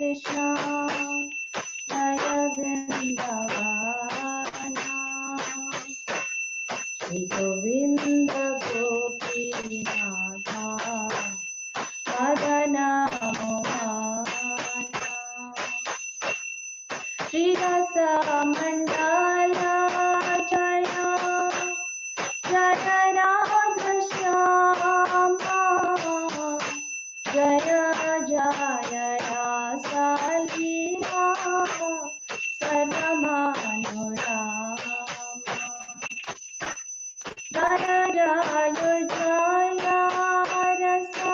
Krishna Jaya Vrindavana Shri Govinda Gopi Radha Madana Mohana Shri Rasa Mandala Jaya Jaya Radha Shyama Jaya Jaya Rasa Leela Sarvamanorama Jaya Jaya Jaya Rasa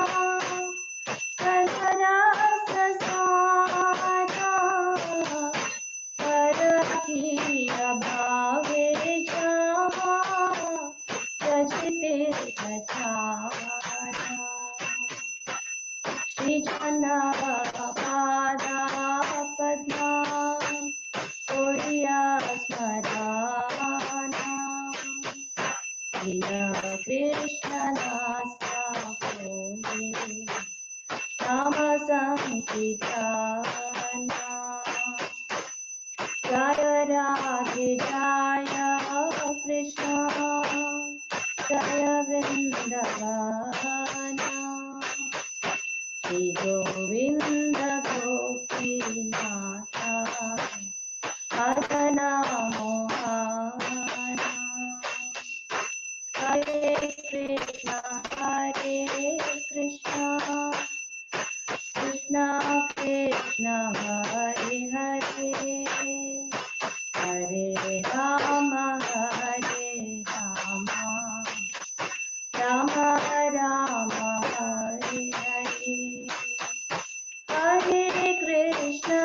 Sarvarasa Sara Parakiya Bhave Jama Jajite Gachara Shri Jana Pada Padma Oriya Smarana Jaya Krishna Nasta Kole Nama Sankirtana Jaya Radhe Jaya Krishna Jaya Vrindavana Shri Govinda Gopi Natha Madana Mohana Hare Krishna Krishna Krishna Hare Hare Hare Rama Rama Rama Hare Hare Hare Krishna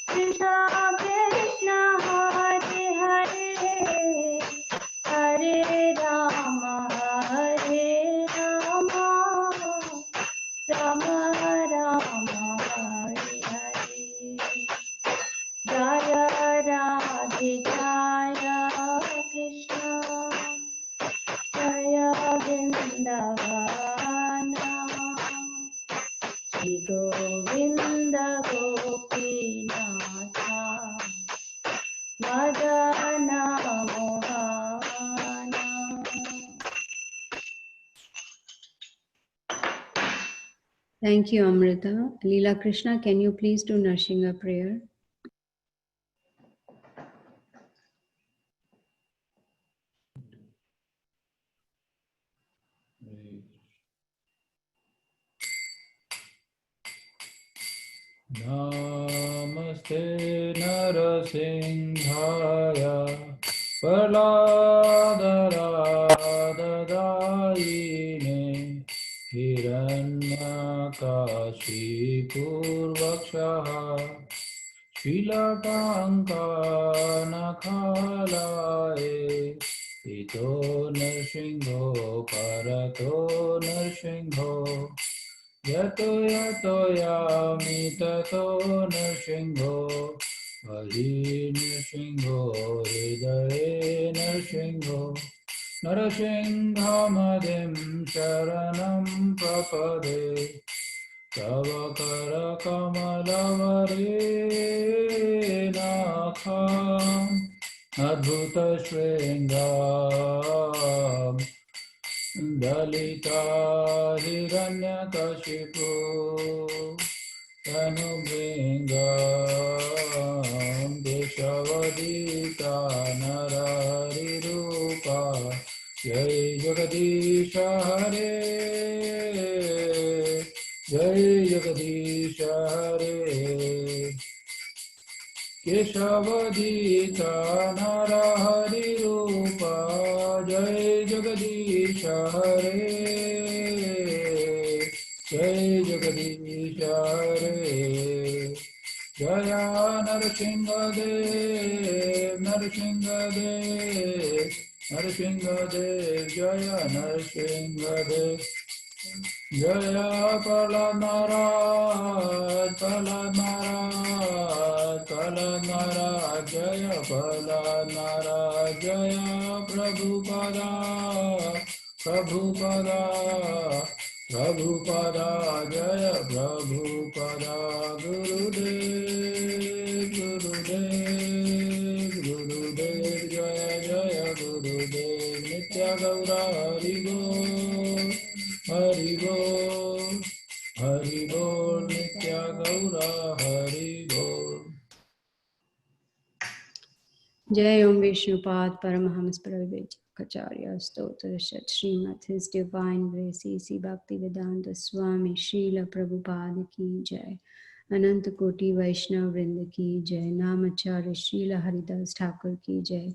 Krishna Krishna Hare Hare Hare Rama Rama Rama Hare Hare Jaya Radhe Jaya Krishna Jaya Vrindavana Shri Govinda Gopinatha Madana Mohana. Thank you, Amrita. Leela Krishna, can you please do Narsingha prayer? Namaste Narasimhaya Praladadadayine Hiranyakashipurvakshaha Shilakankanakhalaye Ito Narsingho Parato Narsingho Yato yato yami tato narsingho Hari narsingho Hridaye narsingho Narasinghamadem sharanam prapade Tava kara kamalavare nakham Adbhuta shringam Dalita Hiranyakashipu Tanubhingam Deshavadita Nararirupa Jai Jagadisha Hare Jai Jagadisha Hare Keshavadita Narahari Rupa Jai Jagadisha Hare Jai Jagadisha Hare Jaya Narsingadev Narsingadev Narsingadev Jaya Narsingadev Jaya Prahlad Maharaj Prahlad Maharaj Prahlad Maharaj Jaya Prahlad Maharaj Jaya Prabhupada Prabhupada Prabhupada Jaya Prabhupada Gurudev Gurudev Gurudev Jaya Jaya Gurudev Nitya Gaura Hari Bol Hari Bol Nitya Gaura Hari Bol. Jai Om Vishnupad Paramahams Pravijacharya Stotra Shat Srimad His Divine Grace C. Bhaktivedanta Swami Srila Prabhupada Ki Jai Ananta Koti Vaishnav Vrinda Ki Jai Namacharya Srila Haridas Thakur Ki Jai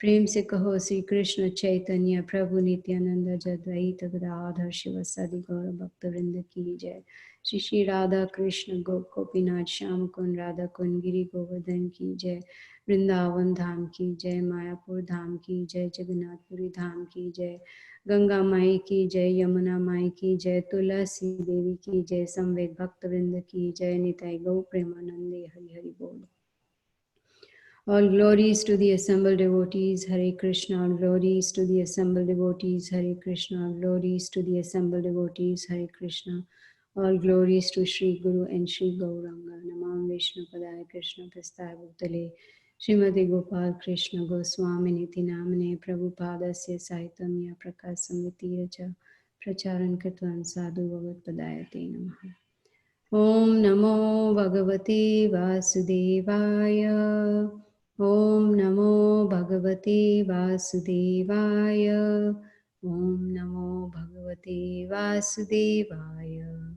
Prem Se Kaho Sri Krishna Chaitanya Prabhu Nityananda Jadvaita Gadadhar Shivasadi Gaura Bhakta Vrinda Ki Jai Shri Shri Radha Krishna Gopinath Shyam Kun Radha Kun Giri Govardhan Ki Jai Vrindavan धाम की जय, मायापुर धाम की जय, जगन्नाथपुरी धाम की जय, गंगा माई की जय, यमुना माई की जय, तुलसी देवी की जय, संवेद भक्त वृंद की जय, निताई गौ प्रेमानंदे हरि हरि बोल. All glories to the assembled devotees, Hare Krishna. All glories to the assembled devotees, Hare Krishna. All glories to the assembled devotees, Hare Krishna. All glories to Sri Guru and Sri Gauranga. Namam Vishnu Padaya Krishna Prasthaya Bhutale. Srimati Gopal Krishna Goswami Niti Namane Prabhupadasya Saitamya Prakasamritiracha Pracharan Katvan Sadhu Bhagat Padayate Namaha. Om Namo Bhagavate Vasudevaya. Om Namo Bhagavate Vasudevaya. Om Namo Bhagavate Vasudevaya.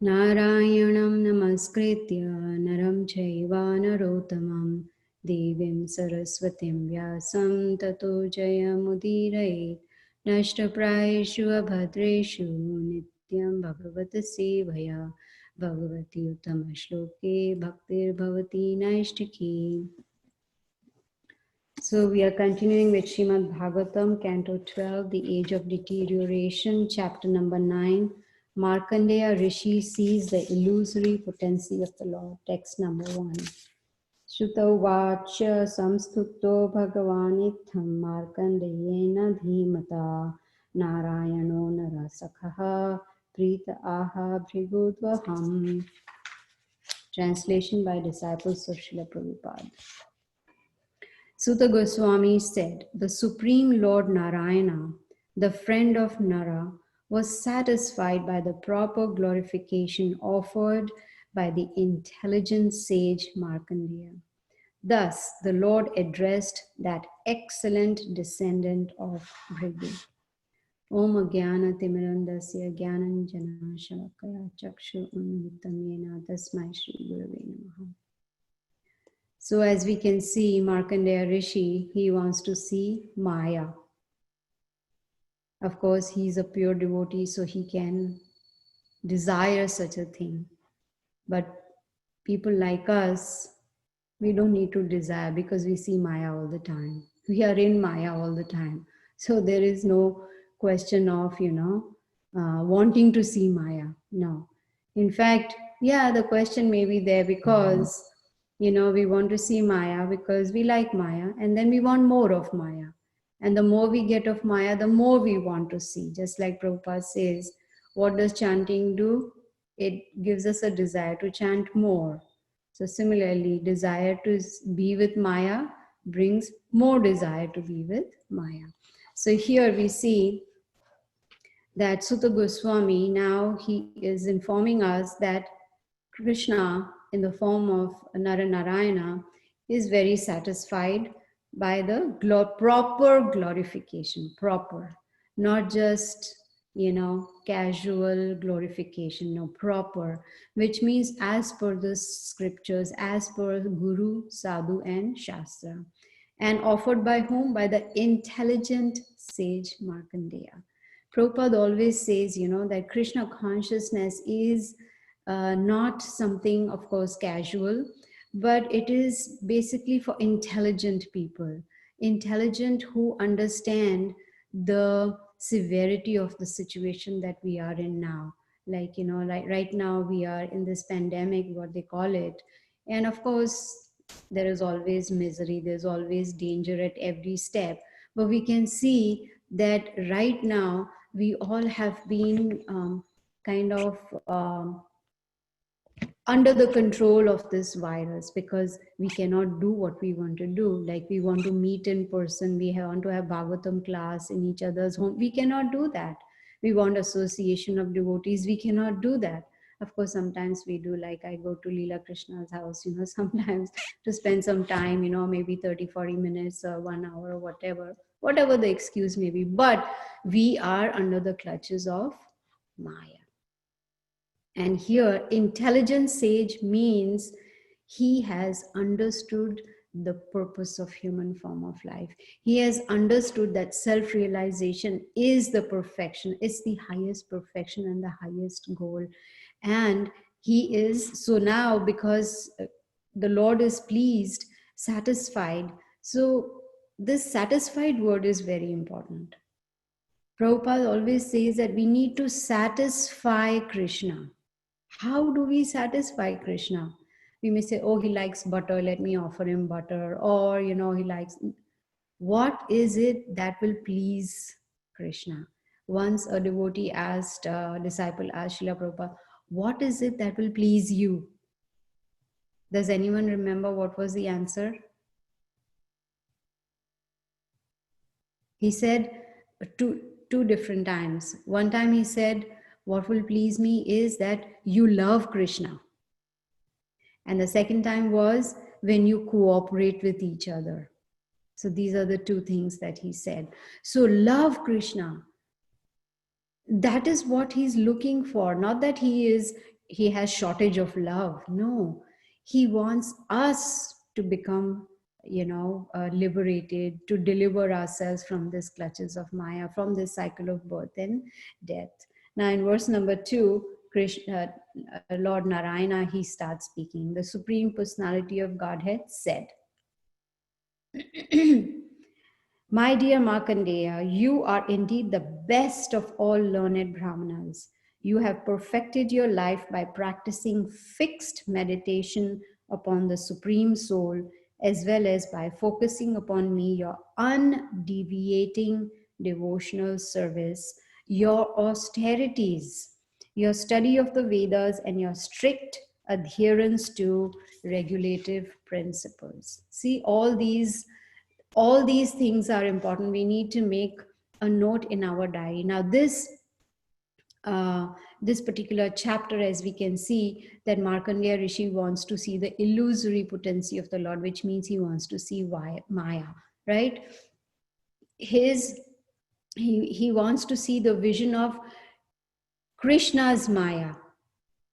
Narayanam Namaskritya Naram Chaiva Narottamam Devim Saraswatim Vyasam Tato Jayamudiraye Nashtaprayeshu Abhadreshu Nityam Bhagavata Sevaya Bhagavati Uttama Shloke Bhaktir Bhavati Naishtaki. So we are continuing with Srimad Bhagavatam, Canto 12, The Age of Deterioration, Chapter number 9. Markandeya Rishi sees the illusory potency of the Lord. Text number 1. Shruta vacha samstutto bhagavanitham markandeyena dhimata narayano narasakha prita aha bhrigudvaham. Translation by disciples of Srila Prabhupada. Sutta Goswami said, the Supreme Lord Narayana, the friend of Nara, was satisfied by the proper glorification offered by the intelligent sage Markandeya. Thus, the Lord addressed that excellent descendant of Bhrigu. Om Agyana Timirandasya Gyananjana Shalakaya Chakshu Unvitam Yena Tasmai Shri Gurave Namaha. So as we can see, Markandeya Rishi, he wants to see Maya. Of course, he is a pure devotee, so he can desire such a thing. But people like us, we don't need to desire because we see Maya all the time. We are in Maya all the time. So there is no question of, wanting to see Maya. No. In fact, yeah, the question may be there because, we want to see Maya because we like Maya and then we want more of Maya. And the more we get of Maya, the more we want to see. Just like Prabhupada says, what does chanting do? It gives us a desire to chant more. So similarly, desire to be with Maya brings more desire to be with Maya. So here we see that Sutta Goswami, now he is informing us that Krishna in the form of Narayana is very satisfied by the proper glorification, proper, not just, casual glorification, no, proper, which means as per the scriptures, as per Guru, Sadhu and Shastra. And offered by whom? By the intelligent sage Markandeya. Prabhupada always says, that Krishna consciousness is not something, of course, casual, but it is basically for intelligent people, intelligent who understand the severity of the situation that we are in now. Like, like right now we are in this pandemic, what they call it. And of course, there is always misery, there's always danger at every step. But we can see that right now, we all have been kind of under the control of this virus, because we cannot do what we want to do. Like we want to meet in person, want to have Bhagavatam class in each other's home. We cannot do that. We want association of devotees. We cannot do that. Of course, sometimes we do, like I go to Leela Krishna's house, sometimes to spend some time, maybe 30, 40 minutes or 1 hour or whatever the excuse may be. But we are under the clutches of Maya. And here, intelligent sage means he has understood the purpose of human form of life. He has understood that self-realization is the perfection. It's the highest perfection and the highest goal. And he is, so now because the Lord is pleased, satisfied. So this satisfied word is very important. Prabhupada always says that we need to satisfy Krishna. How do we satisfy Krishna? We may say, oh, he likes butter, let me offer him butter. Or, he likes, what is it that will please Krishna? Once a devotee asked, a disciple asked Srila Prabhupada, what is it that will please you? Does anyone remember what was the answer? He said two different times. One time he said, what will please me is that you love Krishna. And the second time was when you cooperate with each other. So these are the two things that he said. So love Krishna. That is what he's looking for. Not that he has shortage of love. No, he wants us to become, liberated, to deliver ourselves from these clutches of Maya, from this cycle of birth and death. Now in verse number 2, Krishna, Lord Narayana, he starts speaking. The Supreme Personality of Godhead said, my dear Markandeya, you are indeed the best of all learned Brahmanas. You have perfected your life by practicing fixed meditation upon the Supreme Soul, as well as by focusing upon me, your undeviating devotional service, your austerities, your study of the Vedas, and your strict adherence to regulative principles. See, all these things are important. We need to make a note in our diary. Now this particular chapter, as we can see, that Markandeya Rishi wants to see the illusory potency of the Lord, which means he wants to see Maya, right? He wants to see the vision of Krishna's Maya.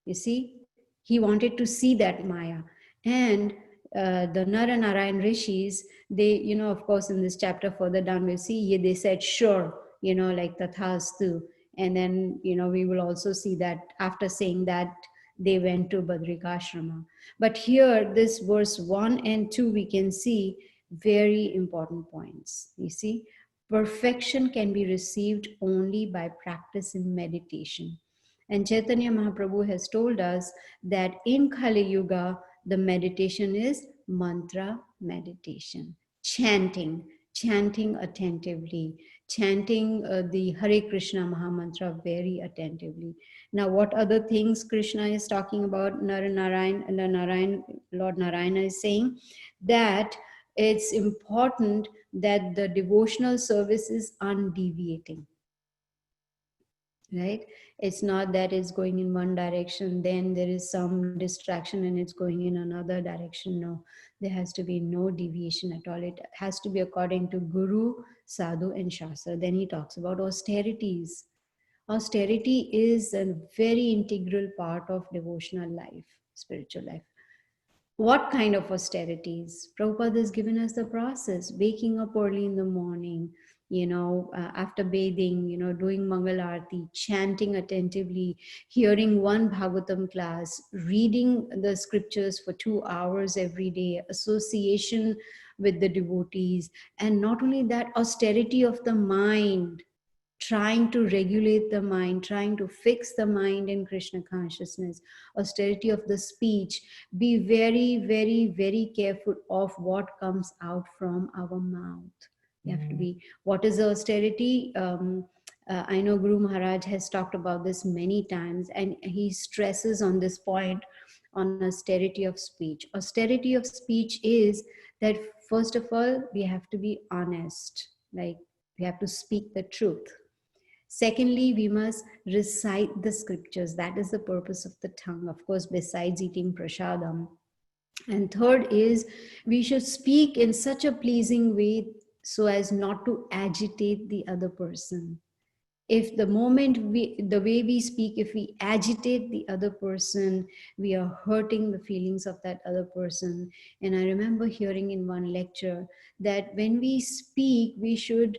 You see, he wanted to see that Maya. And the Nara Narayan Rishis, they, of course, in this chapter further down, we'll see, they said, sure, like Tathastu. And then, we will also see that after saying that, they went to Badrikashrama. But here, this verse 1 and 2, we can see very important points. You see, perfection can be received only by practice in meditation. And Chaitanya Mahaprabhu has told us that in Kali Yuga, the meditation is mantra meditation, chanting attentively, chanting the Hare Krishna Maha Mantra very attentively. Now, what other things Krishna is talking about? Lord Narayana is saying that it's important that the devotional service is undeviating. Right? It's not that it's going in one direction, then there is some distraction and it's going in another direction. No, there has to be no deviation at all. It has to be according to Guru, Sadhu, and Shastra. Then he talks about austerities. Austerity is a very integral part of devotional life, spiritual life. What kind of austerities? Prabhupada has given us the process: waking up early in the morning, after bathing, doing Mangal Arati, chanting attentively, hearing one Bhagavatam class, reading the scriptures for 2 hours every day, association with the devotees, and not only that, austerity of the mind, trying to regulate the mind, trying to fix the mind in Krishna consciousness, austerity of the speech. Be very, very, very careful of what comes out from our mouth. You have to be, what is the austerity? I know Guru Maharaj has talked about this many times, and he stresses on this point on austerity of speech. Austerity of speech is that, first of all, we have to be honest, like we have to speak the truth. Secondly, we must recite the scriptures. That is the purpose of the tongue, of course, besides eating prasadam. And third is, we should speak in such a pleasing way so as not to agitate the other person. If the moment the way we speak, if we agitate the other person, we are hurting the feelings of that other person. And I remember hearing in one lecture that when we speak, we should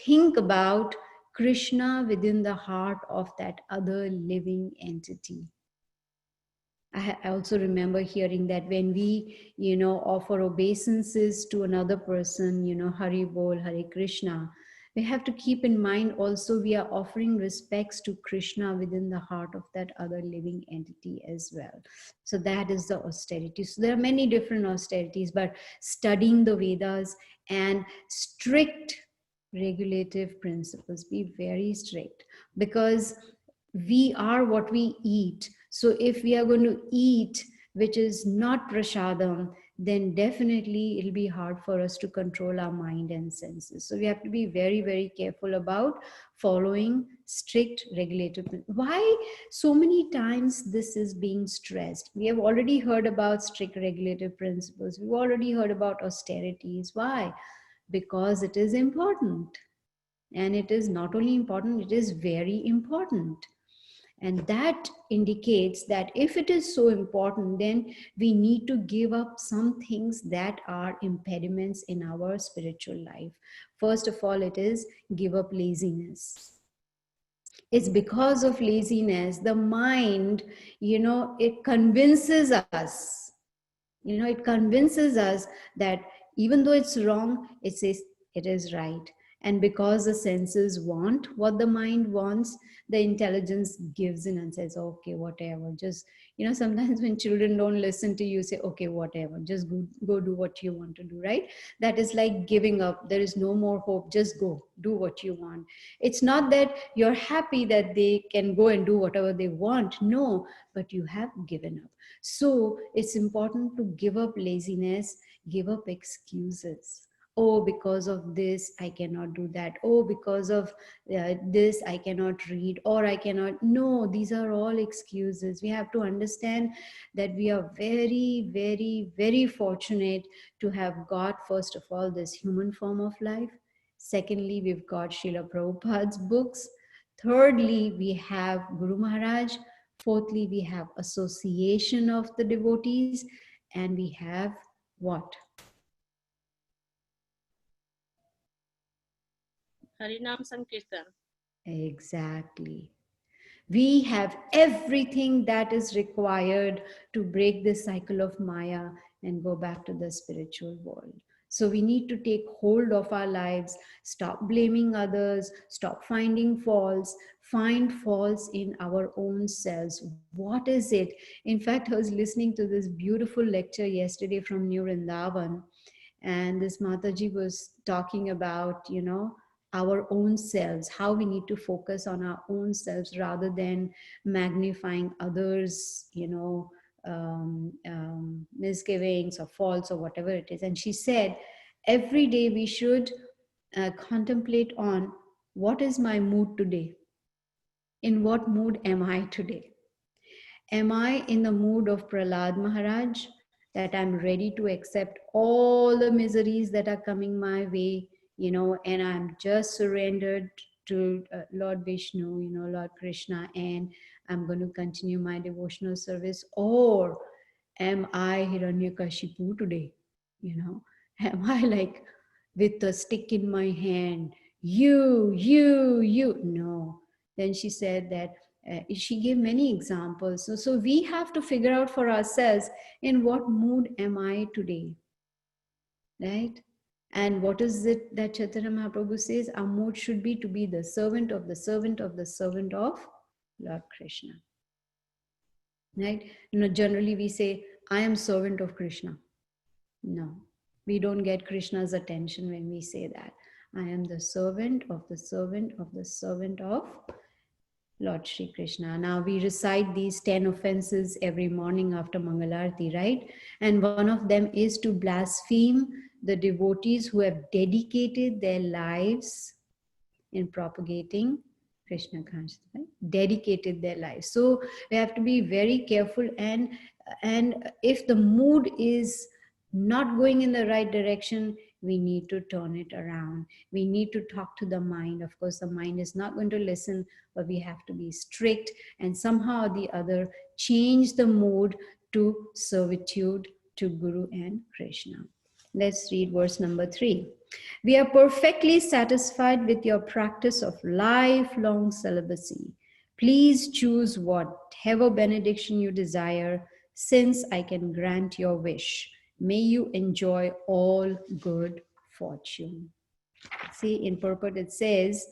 think about Krishna within the heart of that other living entity. I also remember hearing that when we, offer obeisances to another person, Hari Bol, Hare Krishna, we have to keep in mind also we are offering respects to Krishna within the heart of that other living entity as well. So that is the austerity. So there are many different austerities, but studying the Vedas and strict regulative principles, be very strict, because we are what we eat. So if we are going to eat which is not prasadam, then definitely it'll be hard for us to control our mind and senses. So we have to be very, very careful about following strict regulative. Why so many times this is being stressed? We have already heard about strict regulative principles. We've already heard about austerities. Why? Because it is important. And it is not only important, it is very important. And that indicates that if it is so important, then we need to give up some things that are impediments in our spiritual life. First of all, it is give up laziness. It's because of laziness, the mind, it convinces us, it convinces us that even though it's wrong, it says it is right. And because the senses want what the mind wants, the intelligence gives in and says, okay, whatever. Just, sometimes when children don't listen to you, say, okay, whatever, just go do what you want to do, right? That is like giving up. There is no more hope. Just go, do what you want. It's not that you're happy that they can go and do whatever they want. No, but you have given up. So it's important to give up laziness, give up excuses. Oh, because of this, I cannot do that. Oh, because of this, I cannot read, or I cannot. No, these are all excuses. We have to understand that we are very, very, very fortunate to have got, first of all, this human form of life. Secondly, we've got Srila Prabhupada's books. Thirdly, we have Guru Maharaj. Fourthly, we have association of the devotees. And we have what? Harinam Sankirtan. Exactly. We have everything that is required to break this cycle of Maya and go back to the spiritual world. So we need to take hold of our lives, stop blaming others, stop finding faults, find faults in our own selves. What is it? In fact, I was listening to this beautiful lecture yesterday from New Vrindavan, and this Mataji was talking about, our own selves, how we need to focus on our own selves rather than magnifying others, misgivings or faults or whatever it is. And she said, every day we should contemplate on what is my mood today? In what mood am I today? Am I in the mood of Prahlad Maharaj, that I'm ready to accept all the miseries that are coming my way, and I'm just surrendered to Lord Vishnu, Lord Krishna, and I'm going to continue my devotional service? Or am I Hiranyakashipu today? Am I like with a stick in my hand, you? No. Then she said that she gave many examples. So we have to figure out for ourselves, in what mood am I today, right? And what is it that Chaitanya Mahaprabhu says? Our mood should be to be the servant of the servant of the servant of Lord Krishna, right? Generally we say, I am servant of Krishna. No, we don't get Krishna's attention when we say that. I am the servant of the servant of the servant of Lord Shri Krishna. Now we recite these 10 offenses every morning after Mangalarti, right? And one of them is to blaspheme the devotees who have dedicated their lives in propagating Krishna consciousness, right? Dedicated their lives. So we have to be very careful, and if the mood is not going in the right direction, we need to turn it around. We need to talk to the mind. Of course, the mind is not going to listen, but we have to be strict and somehow or the other change the mood to servitude to Guru and Krishna. Let's read verse number 3. We are perfectly satisfied with your practice of lifelong celibacy. Please choose whatever benediction you desire, since I can grant your wish. May you enjoy all good fortune. See, in purport it says,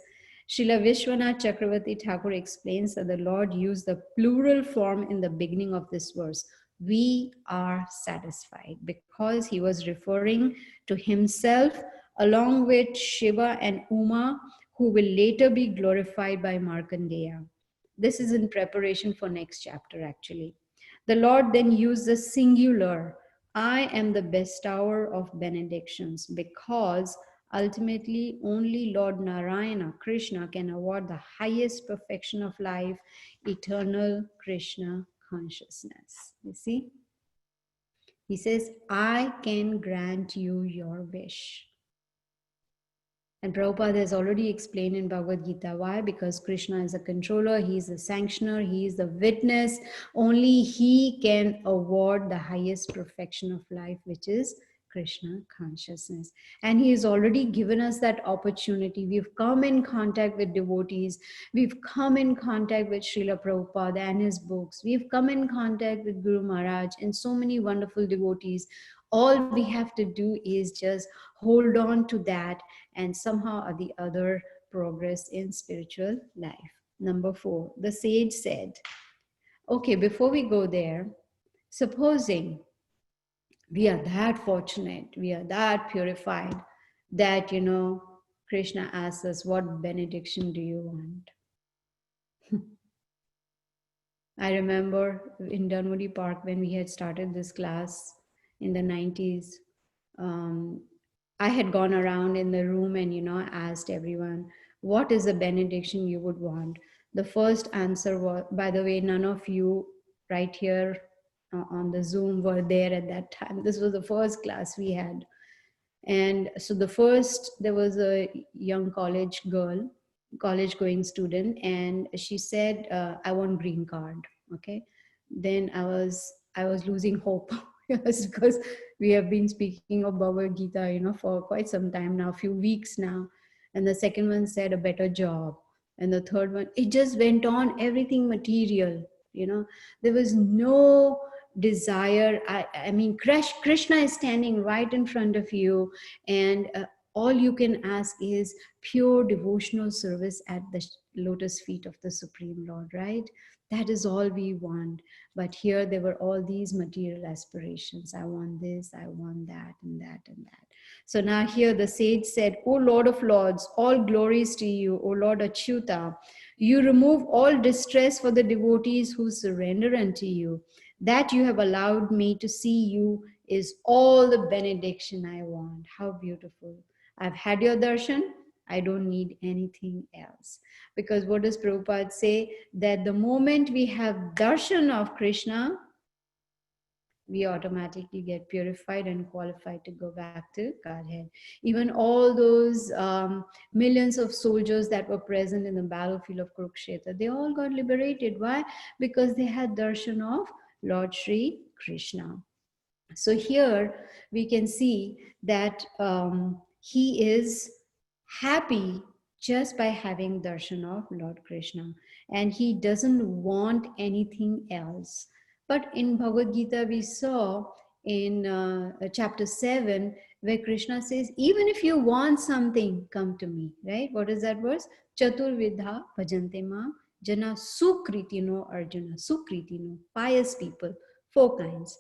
Srila Vishwanath Chakravarti Thakur explains that the Lord used the plural form in the beginning of this verse. We are satisfied, because he was referring to himself along with Shiva and Uma, who will later be glorified by Markandeya. This is in preparation for next chapter actually. The Lord then used the singular, I am the bestower of benedictions, because ultimately only Lord Narayana, Krishna, can award the highest perfection of life, eternal Krishna consciousness. You see? He says, I can grant you your wish. And Prabhupada has already explained in Bhagavad Gita why. Because Krishna is a controller, he is the sanctioner, he is the witness. Only he can award the highest perfection of life, which is Krishna consciousness. And he has already given us that opportunity. We've come in contact with devotees. We've come in contact with Srila Prabhupada and his books. We've come in contact with Guru Maharaj and so many wonderful devotees. All we have to do is just hold on to that and somehow or the other progress in spiritual life. Number 4, the sage said, okay, before we go there, supposing we are that fortunate, we are that purified that, Krishna asks us, what benediction do you want? I remember in Dunwoody Park when we had started this class in the 90s, I had gone around in the room and, asked everyone, what is the benediction you would want? The first answer was, by the way, none of you right here on the Zoom were there at that time. This was the first class we had. And so there was a young college going student, and she said, I want green card. Okay. Then I was losing hope. Yes, because we have been speaking of Bhagavad Gita, for quite some time now, a few weeks now. And the second one said a better job. And the third one, it just went on, everything material, there was no desire. I mean, Krishna is standing right in front of you, and all you can ask is pure devotional service at the lotus feet of the Supreme Lord, right? That is all we want. But here there were all these material aspirations. I want this, I want that, and that, and that. So now here the sage said, O Lord of Lords, all glories to you, O Lord Achyuta. You remove all distress for the devotees who surrender unto you. That you have allowed me to see you is all the benediction I want. How beautiful. I've had your darshan. I don't need anything else. Because what does Prabhupada say? That the moment we have darshan of Krishna, we automatically get purified and qualified to go back to Godhead. Even all those millions of soldiers that were present in the battlefield of Kurukshetra, they all got liberated. Why? Because they had darshan of Lord Shri Krishna. So here we can see that he is happy just by having darshan of Lord Krishna, and he doesn't want anything else. But in Bhagavad Gita we saw in chapter 7 where Krishna says, even if you want something, come to me, right? What is that verse? Chaturvidha bhajante ma jana sukritino Arjuna. Sukritino, pious people, 4 kinds.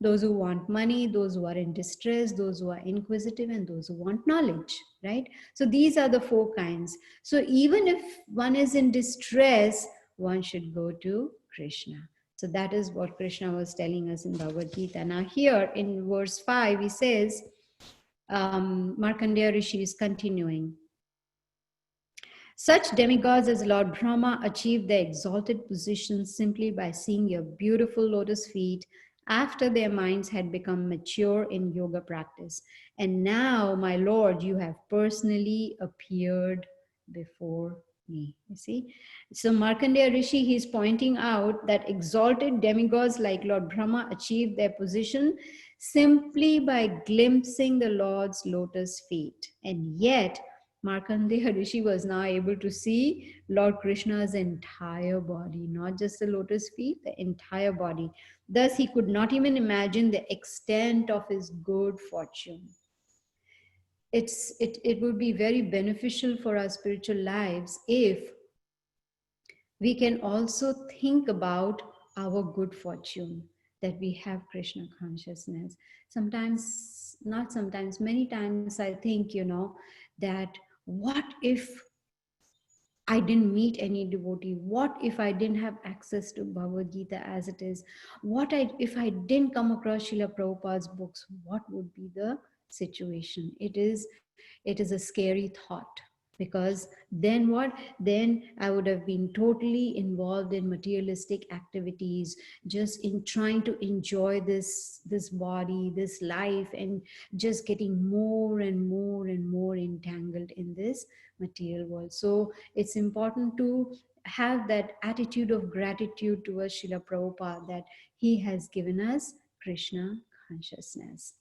those who want money, those who are in distress, those who are inquisitive, and those who want knowledge, right? So these are the four kinds. So even if one is in distress, one should go to Krishna. So that is what Krishna was telling us in Bhagavad Gita. Now here in verse 5, he says, Markandeya Rishi is continuing. Such demigods as Lord Brahma achieved their exalted position simply by seeing your beautiful lotus feet after their minds had become mature in yoga practice. And now, my Lord, you have personally appeared before me. You see? So Markandeya Rishi, he's pointing out that exalted demigods like Lord Brahma achieved their position simply by glimpsing the Lord's lotus feet. And yet, Markandeya Rishi was now able to see Lord Krishna's entire body, not just the lotus feet, the entire body. Thus, he could not even imagine the extent of his good fortune. It would be very beneficial for our spiritual lives if we can also think about our good fortune, that we have Krishna consciousness. Sometimes, not sometimes, many times I think, that what if I didn't meet any devotee? What if I didn't have access to Bhagavad Gita as it is? If I didn't come across Srila Prabhupada's books? What would be the situation? It is a scary thought, because then what? Then I would have been totally involved in materialistic activities, just in trying to enjoy this body, this life, and just getting more and more and more entangled in this material world. So it's important to have that attitude of gratitude towards Srila Prabhupada, that he has given us Krishna consciousness.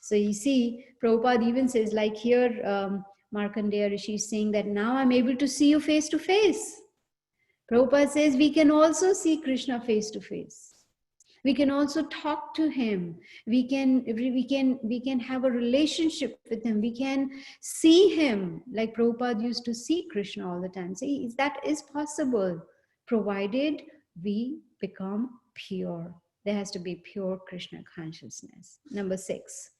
So you see, Prabhupada even says, like here, Markandeya Rishi is saying that now I'm able to see you face to face. Prabhupada says we can also see Krishna face to face. We can also talk to him. We can have a relationship with him. We can see him like Prabhupada used to see Krishna all the time. See, that is possible, provided we become pure. There has to be pure Krishna consciousness. Number 6.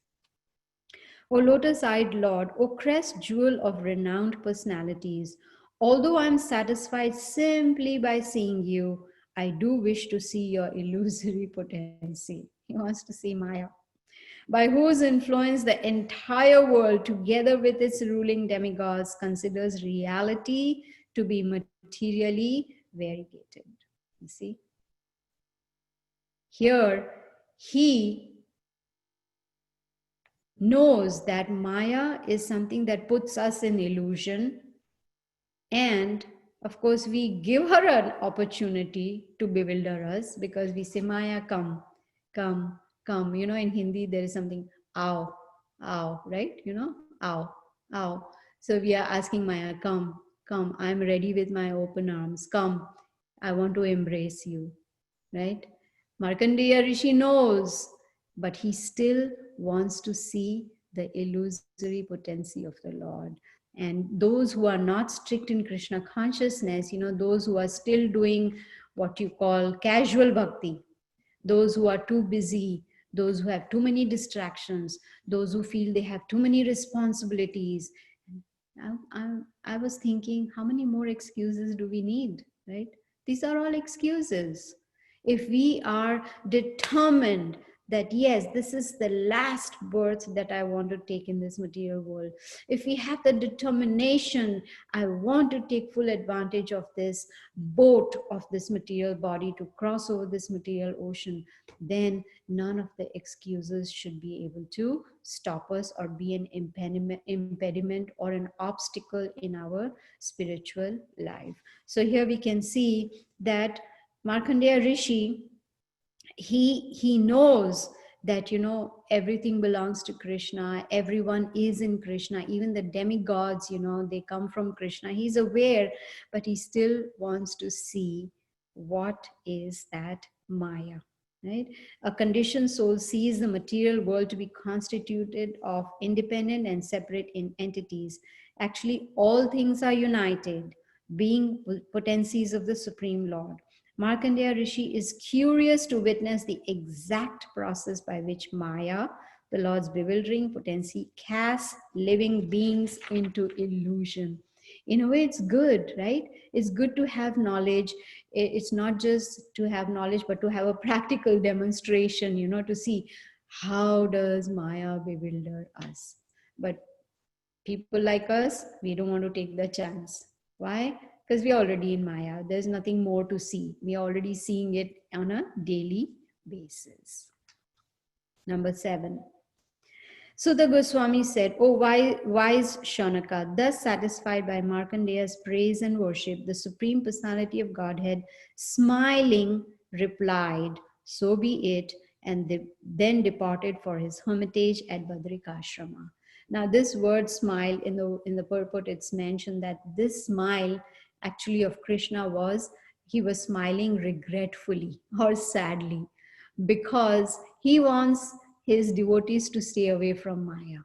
O lotus-eyed Lord, O crest jewel of renowned personalities, although I am satisfied simply by seeing you, I do wish to see your illusory potency. He wants to see Maya, by whose influence the entire world, together with its ruling demigods, considers reality to be materially variegated. You see? Here, he knows that Maya is something that puts us in illusion, and of course we give her an opportunity to bewilder us, because we say, Maya, come, come, come. In Hindi there is something, ow, ow, right? Ow, ow. So we are asking Maya, come, come, I'm ready with my open arms, come, I want to embrace you, right? Markandeya Rishi knows, but he still wants to see the illusory potency of the Lord. And those who are not strict in Krishna consciousness, those who are still doing what you call casual bhakti, those who are too busy, those who have too many distractions, those who feel they have too many responsibilities. I was thinking, how many more excuses do we need, right? These are all excuses. If we are determined that yes, this is the last birth that I want to take in this material world, if we have the determination, I want to take full advantage of this boat of this material body to cross over this material ocean, then none of the excuses should be able to stop us or be an impediment or an obstacle in our spiritual life. So here we can see that Markandeya Rishi, he knows that everything belongs to Krishna, everyone is in Krishna, even the demigods, they come from Krishna. He's aware, but he still wants to see what is that Maya, right? A conditioned soul sees the material world to be constituted of independent and separate entities. Actually, all things are united, being potencies of the Supreme Lord. Markandeya Rishi is curious to witness the exact process by which Maya, the Lord's bewildering potency, casts living beings into illusion. In a way, it's good, right? It's good to have knowledge. It's not just to have knowledge, but to have a practical demonstration, to see how does Maya bewilder us. But people like us, we don't want to take the chance. Why? Because we're already in Maya. There's nothing more to see. We're already seeing it on a daily basis. Number 7. So the Goswami said, "O wise Shaunaka, thus satisfied by Markandeya's praise and worship, the Supreme Personality of Godhead, smiling, replied, 'So be it,' and then departed for his hermitage at Badrikashrama." Now, this word smile, in the purport, it's mentioned that this smile actually of Krishna he was smiling regretfully or sadly, because he wants his devotees to stay away from Maya,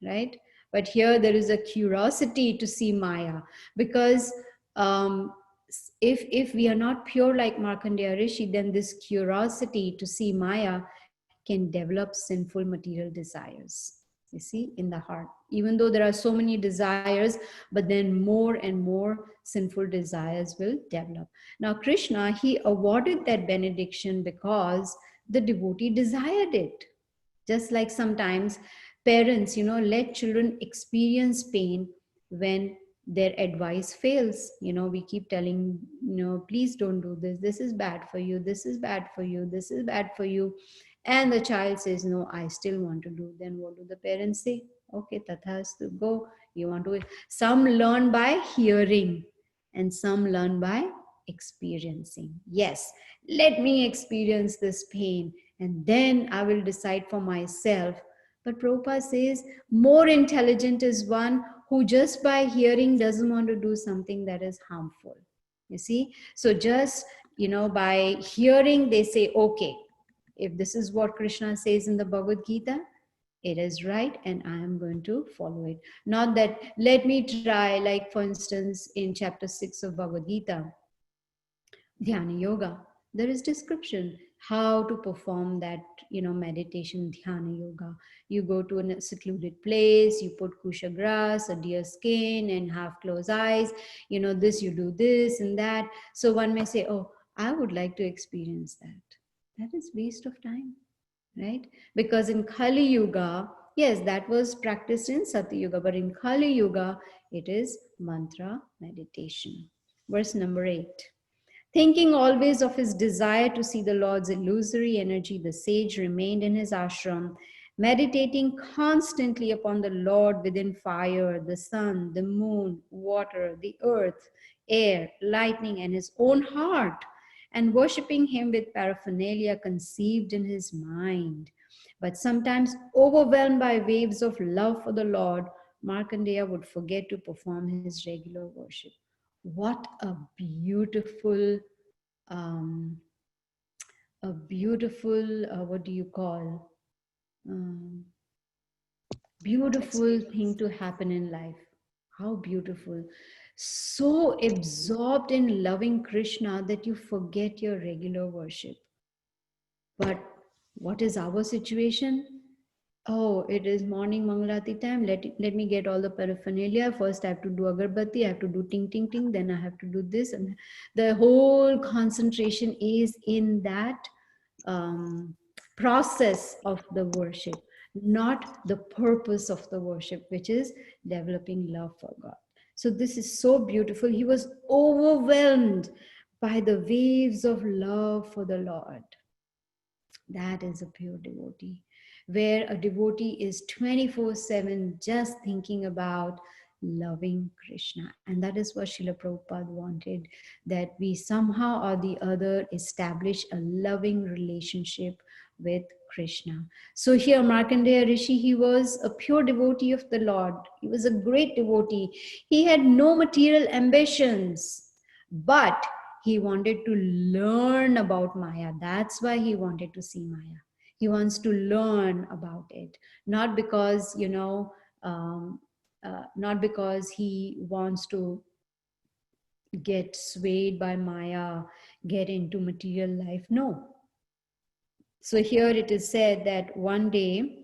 right? But here there is a curiosity to see Maya, because if we are not pure like Markandeya Rishi, then this curiosity to see Maya can develop sinful material desires, you see, in the heart. Even though there are so many desires, but then more and more sinful desires will develop. Now, Krishna, he awarded that benediction because the devotee desired it. Just like sometimes parents, let children experience pain when their advice fails. We keep telling, please don't do this. This is bad for you. This is bad for you. This is bad for you. And the child says, no, I still want to do. Then what do the parents say? Okay, tathastu, go. You want to. Some learn by hearing and some learn by experiencing. Yes, let me experience this pain and then I will decide for myself. But Prabhupada says, more intelligent is one who just by hearing doesn't want to do something that is harmful. You see? So just, by hearing, they say, okay, if this is what Krishna says in the Bhagavad Gita, it is right and I am going to follow it. Not that, let me try, like for instance, in chapter 6 of Bhagavad Gita, Dhyana Yoga, there is description how to perform that, meditation, Dhyana Yoga. You go to a secluded place, you put kusha grass, a deer skin, and half closed eyes. This, you do this and that. So one may say, oh, I would like to experience that. That is waste of time, right? Because in Kali Yuga, yes, that was practiced in Satya Yuga, but in Kali Yuga, it is mantra meditation. Verse number 8. Thinking always of his desire to see the Lord's illusory energy, the sage remained in his ashram, meditating constantly upon the Lord within fire, the sun, the moon, water, the earth, air, lightning, and his own heart, and worshipping him with paraphernalia conceived in his mind. But sometimes, overwhelmed by waves of love for the Lord, Markandeya would forget to perform his regular worship. What um, a beautiful, what do you call, um, beautiful thing to happen in life. How beautiful. So absorbed in loving Krishna that you forget your regular worship. But what is our situation? Oh, it is morning Mangalati time. Let me get all the paraphernalia. First, I have to do agarbatti. I have to do ting, ting, ting. Then I have to do this. And the whole concentration is in that process of the worship, not the purpose of the worship, which is developing love for God. So this is so beautiful. He was overwhelmed by the waves of love for the Lord. That is a pure devotee, where a devotee is 24/7 just thinking about loving Krishna. And that is what Srila Prabhupada wanted, that we somehow or the other establish a loving relationship with Krishna. So here Markandeya Rishi, he was a pure devotee of the Lord. He was a great devotee. He had no material ambitions, but he wanted to learn about Maya. That's why he wanted to see Maya. He wants to learn about it, not because, not because he wants to get swayed by Maya, get into material life. No. So here it is said that one day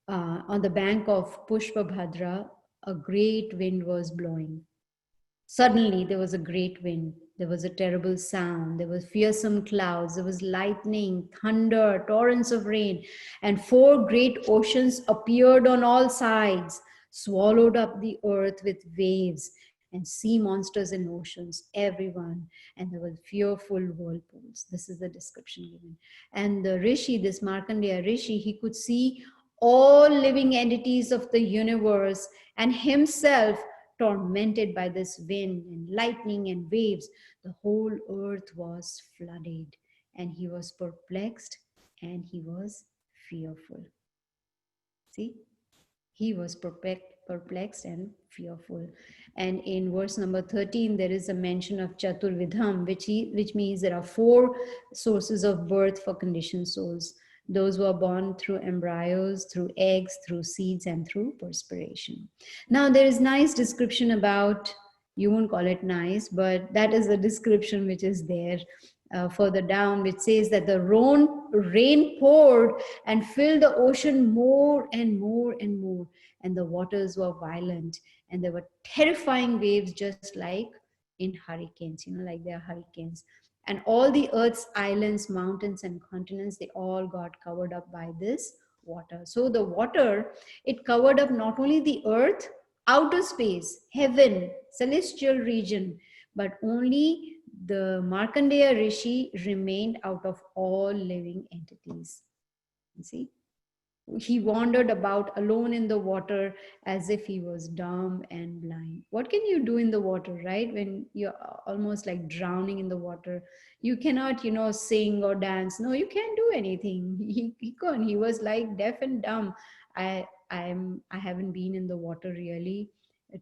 on the bank of Pushpabhadra, a great wind was blowing. Suddenly there was a great wind. There was a terrible sound. There was fearsome clouds. There was lightning, thunder, torrents of rain, and four great oceans appeared on all sides, swallowed up the earth with waves, and sea monsters in oceans, everyone, and there were fearful whirlpools. This is the description given. And the Rishi, this Markandeya Rishi, he could see all living entities of the universe and himself tormented by this wind and lightning and waves. The whole earth was flooded, and he was perplexed and he was fearful. See? He was perplexed and fearful. And in verse number 13, there is a mention of Chaturvidham, which means there are four sources of birth for conditioned souls. Those who are born through embryos, through eggs, through seeds, and through perspiration. Now, there is nice description about, you won't call it nice, but that is the description which is there further down, which says that the rain poured and filled the ocean more and more and more, and the waters were violent, and there were terrifying waves, just like in hurricanes, like there are hurricanes. And all the earth's islands, mountains, and continents, they all got covered up by this water. So the water, it covered up not only the earth, outer space, heaven, celestial region, but only the Markandeya Rishi remained out of all living entities. You see? He wandered about alone in the water as if he was dumb and blind. What can you do in the water, right? When you're almost like drowning in the water, you cannot, sing or dance. No, you can't do anything. He couldn't. He was like deaf and dumb. I haven't been in the water really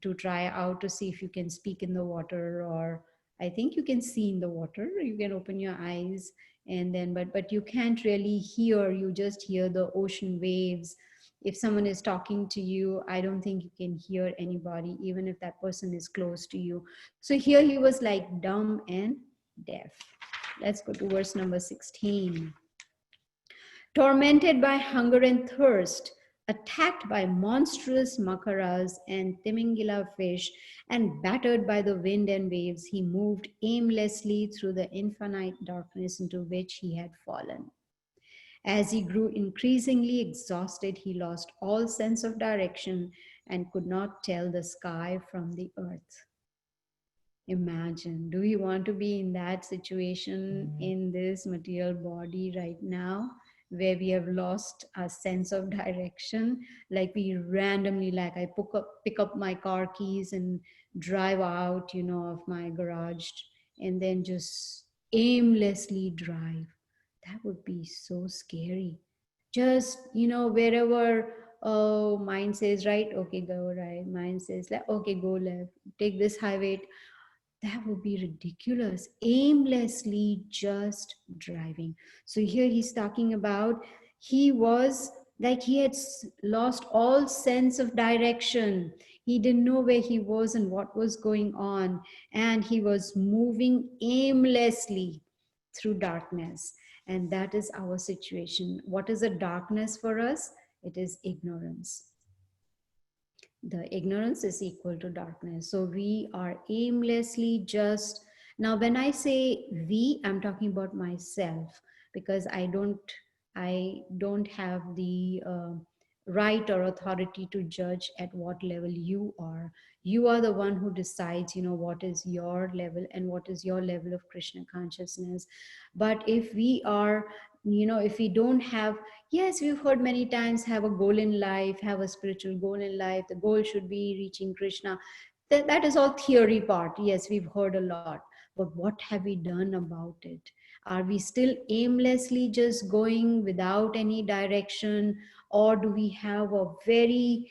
to try out to see if you can speak in the water, or I think you can see in the water. You can open your eyes, and then but you can't really hear. You just hear the ocean waves. If someone is talking to you, I don't think you can hear anybody, even if that person is close to you. So here he was like dumb and deaf. Let's go to verse number 16. Tormented by hunger and thirst, attacked by monstrous makaras and timingila fish, and battered by the wind and waves, he moved aimlessly through the infinite darkness into which he had fallen. As he grew increasingly exhausted, he lost all sense of direction and could not tell the sky from the earth. Imagine, do you want to be in that situation in this material body right now, where we have lost a sense of direction? Like we randomly, like I pick up my car keys and drive out, of my garage, and then just aimlessly drive. That would be so scary. Just, wherever mind says right, okay, go right. Mind says left, okay, go left. Take this highway. That would be ridiculous. Aimlessly just driving. So here he's talking about he was like he had lost all sense of direction. He didn't know where he was and what was going on. And he was moving aimlessly through darkness. And that is our situation. What is a darkness for us? It is ignorance. The ignorance is equal to darkness. So we are aimlessly just, now when I say we, I'm talking about myself, because I don't have the right or authority to judge at what level you are. You are the one who decides, what is your level and what is your level of Krishna consciousness. But if we are, if we don't have, yes, we've heard many times, have a goal in life, have a spiritual goal in life. The goal should be reaching Krishna. That is all theory part. Yes, we've heard a lot. But what have we done about it? Are we still aimlessly just going without any direction? Or do we have a very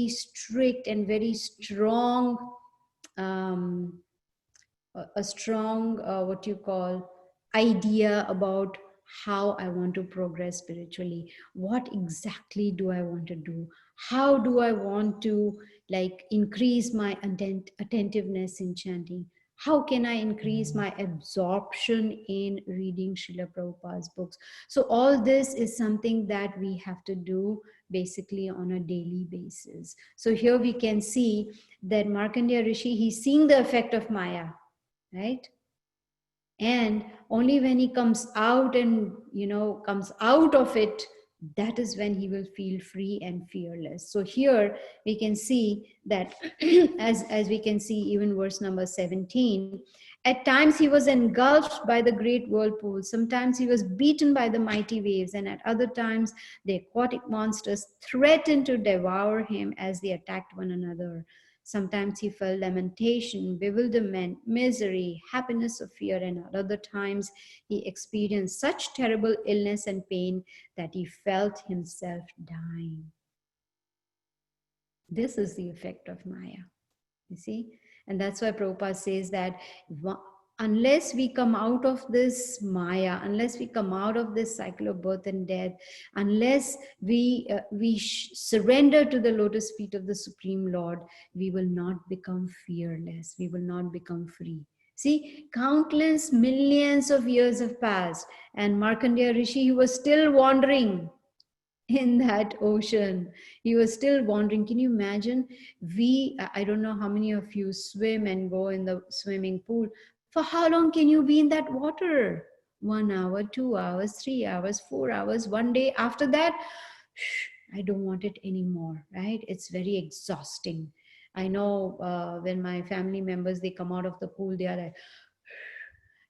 strict and very strong, a strong, what you call, idea about how I want to progress spiritually? What exactly do I want to do? How do I want to like increase my attentiveness in chanting? How can I increase my absorption in reading Srila Prabhupada's books? So all this is something that we have to do basically on a daily basis. So here we can see that Markandeya Rishi, he's seeing the effect of Maya, right? And only when he comes out and comes out of it, that is when he will feel free and fearless. So here we can see that as we can see even verse number 17, at times he was engulfed by the great whirlpool, sometimes he was beaten by the mighty waves, and at other times the aquatic monsters threatened to devour him as they attacked one another. Sometimes he felt lamentation, bewilderment, misery, happiness, or fear, and at other times he experienced such terrible illness and pain that he felt himself dying. This is the effect of Maya, you see? And that's why Prabhupada says that unless we come out of this Maya, unless we come out of this cycle of birth and death, unless we surrender to the lotus feet of the Supreme Lord, we will not become fearless. We will not become free. See, countless millions of years have passed, and Markandeya Rishi, he was still wandering in that ocean. He was still wandering. Can you imagine? I don't know how many of you swim and go in the swimming pool. For how long can you be in that water? 1 hour, 2 hours, 3 hours, 4 hours, one day. After that, I don't want it anymore, right? It's very exhausting. I know when my family members, they come out of the pool, they are like,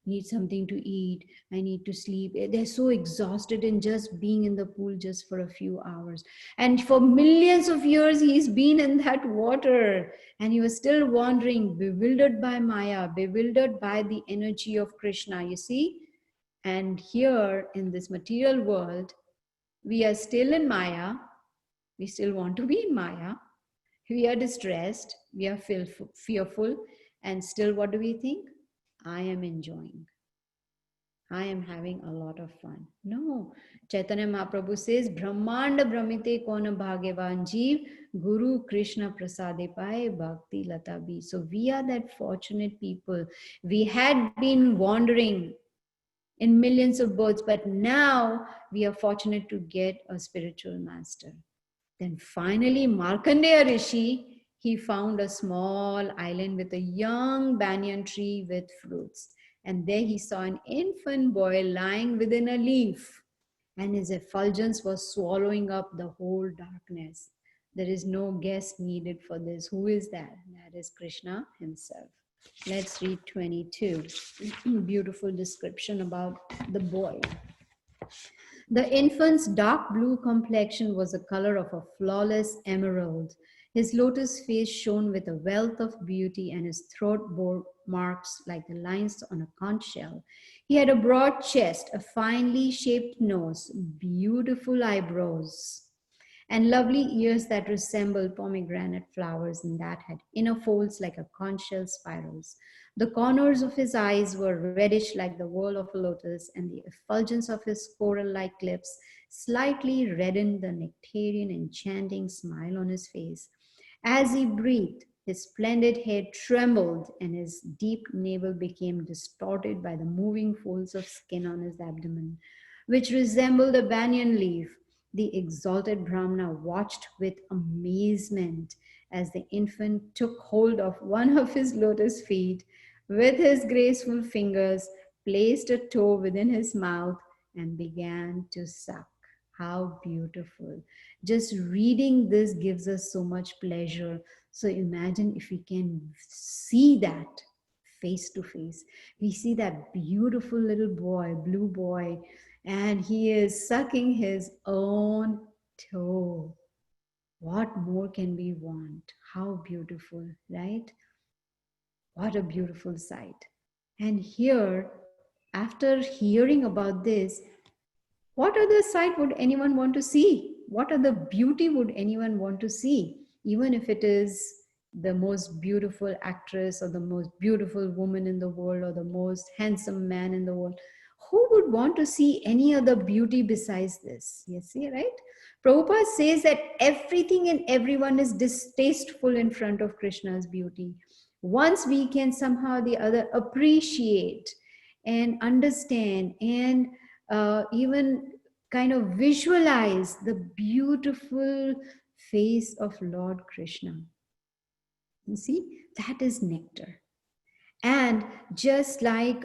need something to eat, I need to sleep. They're so exhausted in just being in the pool just for a few hours. And for millions of years, he's been in that water and he was still wandering, bewildered by Maya, bewildered by the energy of Krishna, you see? And here in this material world, we are still in Maya. We still want to be in Maya. We are distressed, we are fearful, and still what do we think? I am enjoying. I am having a lot of fun. No. Chaitanya Mahaprabhu says, Brahmanda Brahmite Kona Bhagavan Jeev, Guru Krishna Prasade Pai Bhakti Lata Bi. So we are that fortunate people. We had been wandering in millions of births, but now we are fortunate to get a spiritual master. Then finally, Markandeya Rishi, he found a small island with a young banyan tree with fruits. And there he saw an infant boy lying within a leaf, and his effulgence was swallowing up the whole darkness. There is no guess needed for this. Who is that? That is Krishna himself. Let's read 22. Beautiful description about the boy. The infant's dark blue complexion was the color of a flawless emerald. His lotus face shone with a wealth of beauty, and his throat bore marks like the lines on a conch shell. He had a broad chest, a finely shaped nose, beautiful eyebrows, and lovely ears that resembled pomegranate flowers and that had inner folds like a conch shell spirals. The corners of his eyes were reddish like the whorl of a lotus, and the effulgence of his coral-like lips slightly reddened the nectarian enchanting smile on his face. As he breathed, his splendid head trembled and his deep navel became distorted by the moving folds of skin on his abdomen, which resembled a banyan leaf. The exalted Brahmana watched with amazement as the infant took hold of one of his lotus feet, with his graceful fingers placed a toe within his mouth and began to suck. How beautiful. Just reading this gives us so much pleasure. So imagine if we can see that face to face. We see that beautiful little boy, blue boy, and he is sucking his own toe. What more can we want? How beautiful, right? What a beautiful sight. And here, after hearing about this, what other sight would anyone want to see? What other beauty would anyone want to see? Even if it is the most beautiful actress or the most beautiful woman in the world or the most handsome man in the world. Who would want to see any other beauty besides this? You see, right? Prabhupada says that everything and everyone is distasteful in front of Krishna's beauty. Once we can somehow or the other appreciate and understand and even kind of visualize the beautiful face of Lord Krishna. You see, that is nectar. And just like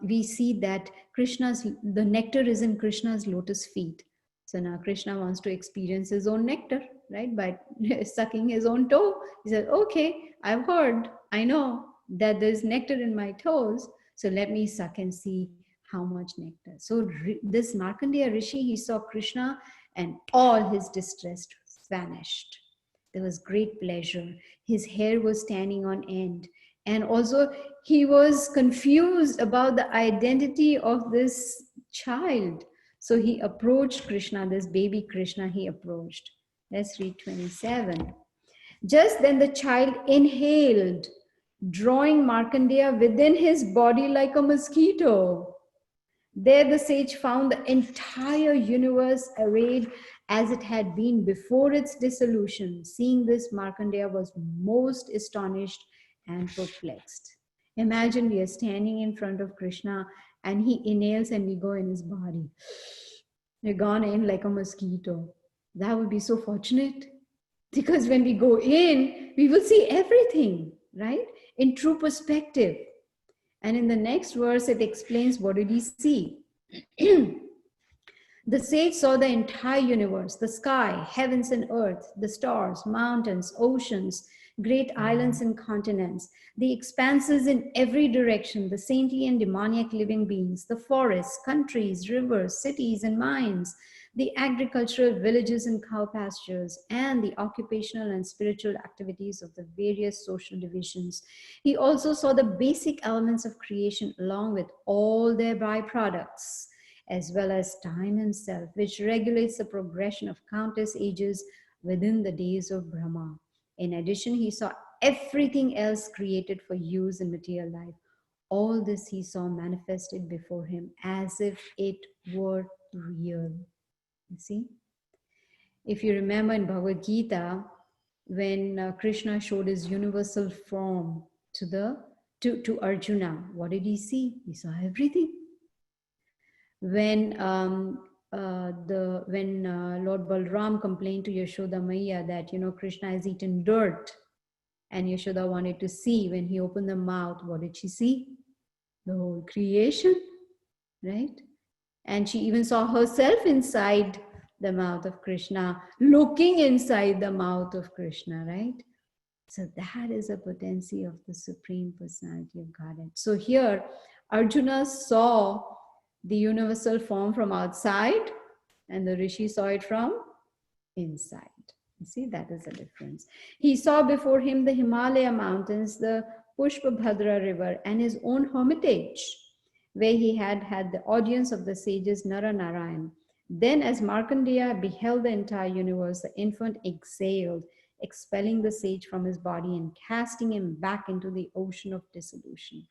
we see that the nectar is in Krishna's lotus feet. So now Krishna wants to experience his own nectar, right? By sucking his own toe. He said, okay, I've heard, I know that there's nectar in my toes. So let me suck and see how much nectar. So this Markandeya Rishi, he saw Krishna and all his distress vanished. There was great pleasure. His hair was standing on end. And also, he was confused about the identity of this child. So he approached Krishna, this baby Krishna, he approached. Let's read 27. Just then the child inhaled, drawing Markandeya within his body like a mosquito. There the sage found the entire universe arrayed as it had been before its dissolution. Seeing this, Markandeya was most astonished and perplexed. Imagine we are standing in front of Krishna and he inhales and we go in his body. We're gone in like a mosquito. That would be so fortunate, because when we go in, we will see everything, right? In true perspective. And in the next verse, it explains what did he see. The sage saw the entire universe, the sky, heavens and earth, the stars, mountains, oceans, great islands and continents, the expanses in every direction, the saintly and demoniac living beings, the forests, countries, rivers, cities and mines, the agricultural villages and cow pastures, and the occupational and spiritual activities of the various social divisions. He also saw the basic elements of creation along with all their byproducts, as well as time himself, which regulates the progression of countless ages within the days of Brahma. In addition, he saw everything else created for use in material life. All this he saw manifested before him as if it were real. You see? If you remember in Bhagavad Gita, when Krishna showed his universal form to Arjuna, what did he see? He saw everything. When Lord Balram complained to Yashoda Maya that Krishna has eaten dirt, and Yashoda wanted to see, when he opened the mouth, what did she see? The whole creation, right? And she even saw herself inside the mouth of Krishna, looking inside the mouth of Krishna, right? So that is a potency of the Supreme Personality of Godhead. So here, Arjuna saw the universal form from outside, and the Rishi saw it from inside. You see, that is the difference. He saw before him the Himalaya mountains, the Pushpabhadra river, and his own hermitage, where he had had the audience of the sages Nara Narayan. Then, as Markandeya beheld the entire universe, the infant exhaled, expelling the sage from his body and casting him back into the ocean of dissolution.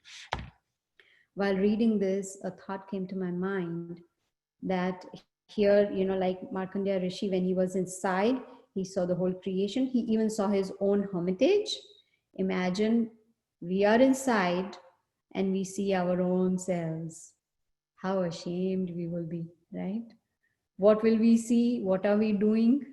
While reading this, a thought came to my mind that here, like Markandeya Rishi, when he was inside, he saw the whole creation. He even saw his own hermitage. Imagine we are inside and we see our own selves. How ashamed we will be, right? What will we see? What are we doing?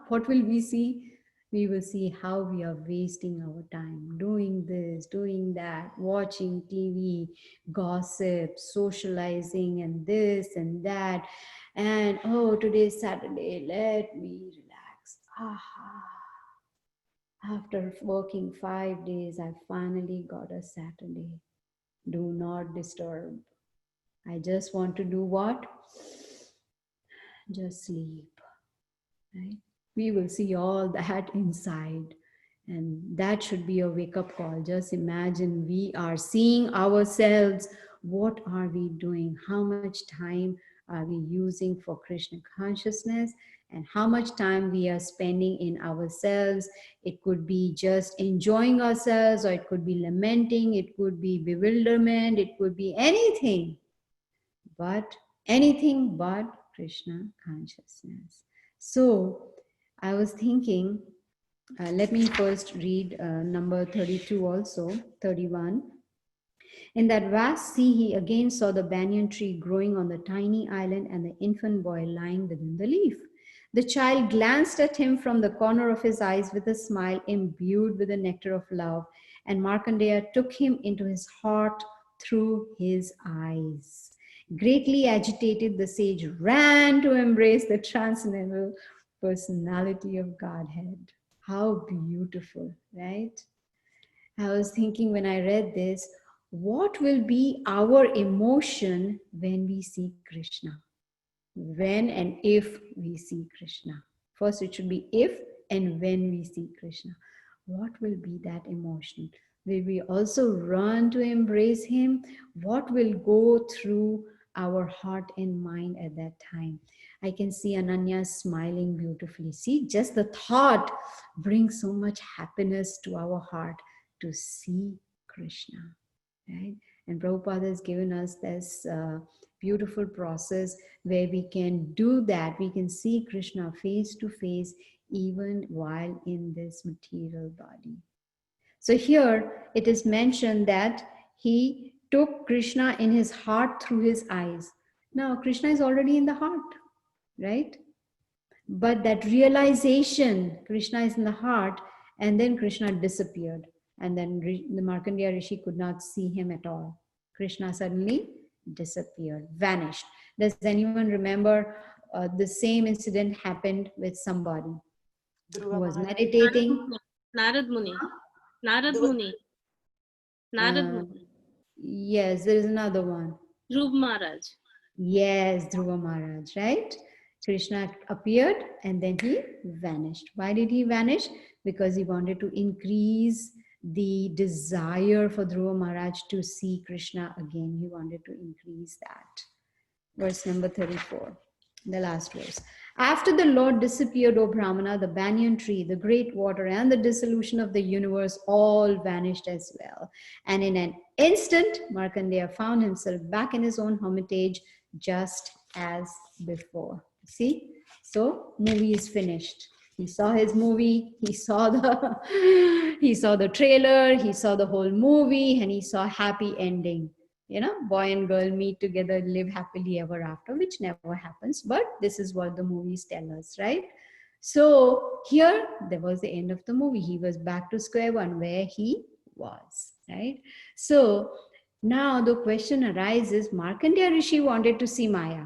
What will we see? We will see how we are wasting our time doing this, doing that, watching TV, gossip, socializing, and this and that. And oh, today's Saturday, let me relax. After working 5 days, I finally got a Saturday. Do not disturb. I just want to do what? Just sleep. Right? We will see all that inside. And that should be a wake-up call. Just imagine we are seeing ourselves. What are we doing? How much time are we using for Krishna consciousness? And how much time we are spending in ourselves? It could be just enjoying ourselves, or it could be lamenting, it could be bewilderment, it could be anything but Krishna consciousness. So I was thinking Let me first read number 32 also, 31. In that vast sea, he again saw the banyan tree growing on the tiny island and the infant boy lying within the leaf. The child glanced at him from the corner of his eyes with a smile imbued with the nectar of love, and Markandeya took him into his heart through his eyes. Greatly agitated, the sage ran to embrace the transcendental personality of Godhead. How beautiful, right? I was thinking when I read this, what will be our emotion when we see Krishna? When and if we see Krishna. First, it should be if and when we see Krishna. What will be that emotion? Will we also run to embrace him? What will go through our heart and mind at that time? I can see Ananya smiling beautifully. See, just the thought brings so much happiness to our heart to see Krishna, right? And Prabhupada has given us this beautiful process where we can do that. We can see Krishna face to face even while in this material body. So here it is mentioned that he took Krishna in his heart through his eyes. Now Krishna is already in the heart, right? But that realization, Krishna is in the heart, and then Krishna disappeared. And then the Markandeya Rishi could not see him at all. Krishna suddenly disappeared, vanished. Does anyone remember the same incident happened with somebody who was meditating? Narad Muni. Narad Muni. Narad Muni. Yes, there is another one. Dhruv Maharaj. Yes, Dhruva Maharaj, right? Krishna appeared and then he vanished. Why did he vanish? Because he wanted to increase the desire for Dhruva Maharaj to see Krishna again. He wanted to increase that. Verse number 34, the last verse. After the Lord disappeared, O Brahmana, the banyan tree, the great water, and the dissolution of the universe all vanished as well. And in an instant, Markandeya found himself back in his own hermitage just as before. See? So, movie is finished. He saw his movie, he saw the trailer, he saw the whole movie, and he saw happy ending. You know, boy and girl meet together, live happily ever after, which never happens, but this is what the movies tell us, right? So here there was the end of the movie. He was back to square one where he was, right? So now the question arises, Markandeya Rishi wanted to see Maya,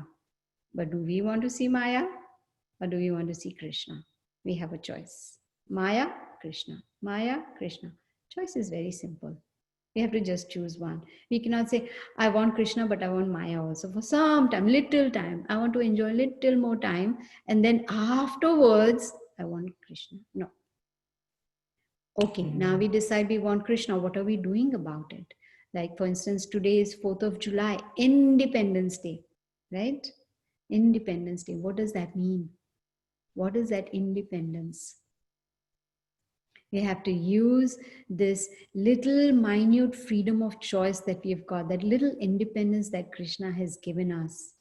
but do we want to see Maya or do we want to see Krishna? We have a choice. Maya, Krishna. Maya, Krishna. Choice is very simple. We have to just choose one. We cannot say, I want Krishna, but I want Maya also for some time, little time. I want to enjoy little more time. And then afterwards, I want Krishna. No. Okay, now we decide we want Krishna. What are we doing about it? Like, for instance, today is 4th of July, Independence Day, right? Independence Day. What does that mean? What is that independence? We have to use this little minute freedom of choice that we've got, that little independence that Krishna has given us.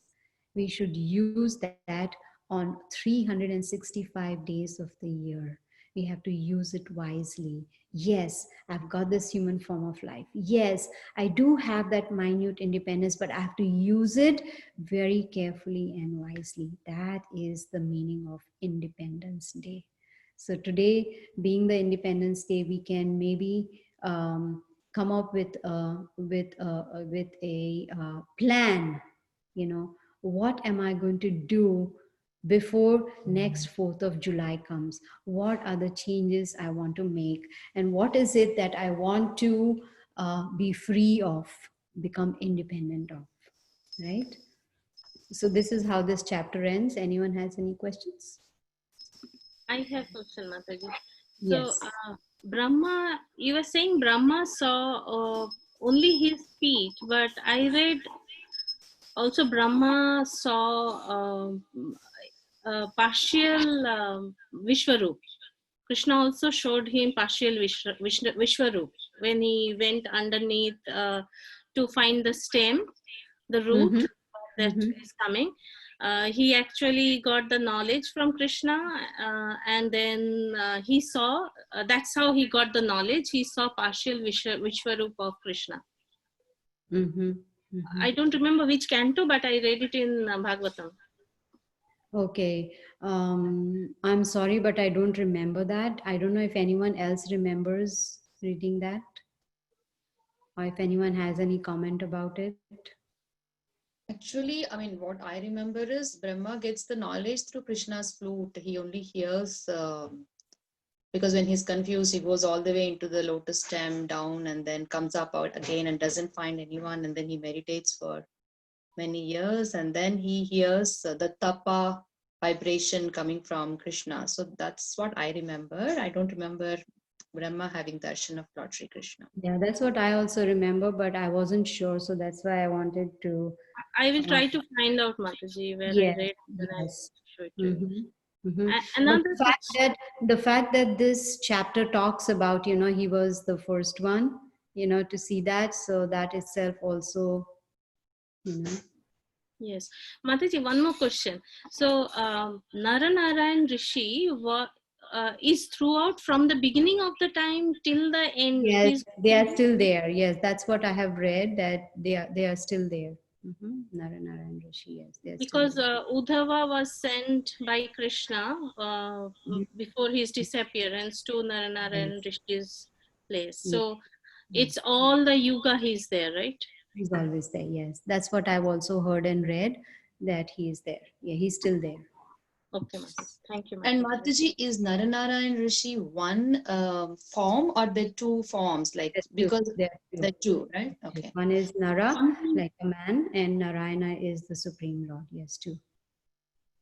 We should use that on 365 days of the year. We have to use it wisely. Yes, I've got this human form of life. Yes, I do have that minute independence, but I have to use it very carefully and wisely. That is the meaning of Independence Day. So today, being the Independence Day, we can maybe come up with a plan. You know, what am I going to do before next 4th of July comes? What are the changes I want to make, and what is it that I want to be free of, become independent of, right? So this is how this chapter ends. Anyone has any questions? I have a question, Mataji. Yes. So, Brahma, you were saying Brahma saw only his speech, but I read also Brahma saw partial Vishwarup. Krishna also showed him partial Vishwarup when he went underneath to find the stem, the root that is coming. he actually got the knowledge from Krishna, and then he saw, that's how he got the knowledge. He saw partial Vishwarup of Krishna. Mm-hmm. Mm-hmm. I don't remember which canto, but I read it in Bhagavatam. Okay. I'm sorry, but I don't remember that. I don't know if anyone else remembers reading that, or if anyone has any comment about it. Actually, I mean, what I remember is Brahma gets the knowledge through Krishna's flute. He only hears, because when he's confused, he goes all the way into the lotus stem down and then comes up out again and doesn't find anyone. And then he meditates for many years. And then he hears the tapa vibration coming from Krishna. So that's what I remember. I don't remember Brahma having darshan of Lord Shri Krishna. Yeah, that's what I also remember, but I wasn't sure, so that's why I wanted to. I will try to find out, Mataji, where Yes, I read, and I'll yes. show it to you. Mm-hmm. Mm-hmm. But Another the fact that this chapter talks about, he was the first one, to see that, so that itself also, Yes, Mataji, one more question. So, Naranarayan Rishi is throughout from the beginning of the time till the end. Yes, they are still there. Yes, that's what I have read, that they are still there. Narayan Rishi, yes, they are Because still there. Uddhava was sent by Krishna Mhm. before his disappearance to Naranarayan Yes, Rishi's place. yes, So, yes. it's all the yuga he's there, right? He's always there. Yes, that's what I've also heard and read, that he is there. Yeah, he's still there. Okay, Mas. Thank you, And Mataji. Mataji, is Naranarayan Rishi one form or the two forms? Like, There's two. because There are two. the two, right? Okay. One is Nara, Sometimes, like a man, and Narayana is the Supreme Lord. Yes, two.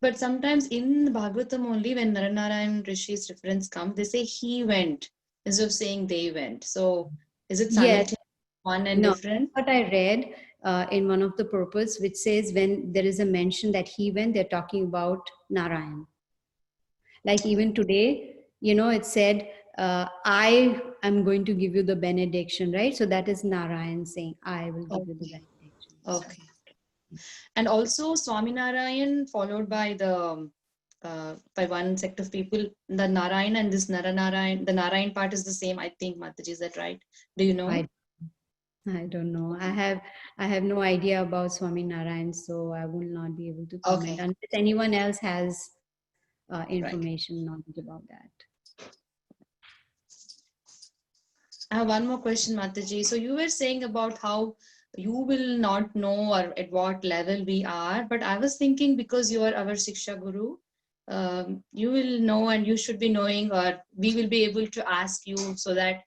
but sometimes in Bhagavatam only, when Naranarayan Rishi's reference comes, they say he went instead of saying they went. So is it Yes. simultaneous, one and No, different? that's what I read in one of the purports, which says when there is a mention that he went, they're talking about Narayan. Like even today, it said, I am going to give you the benediction, right? So that is Narayan saying, I will give you the Okay. benediction. Okay. And also Swaminarayan followed by the by one sect of people, the Narayan and this Naranarayan, the Narayan part is the same, I think, Mataji, is that right? Do you know? I don't know. I have no idea about Swami Narayan, so I will not be able to comment Okay, unless anyone else has right. information, knowledge about that. I have one more question, Mataji. So you were saying about how you will not know or at what level we are, but I was thinking because you are our Siksha Guru, you will know and you should be knowing, or we will be able to ask you so that,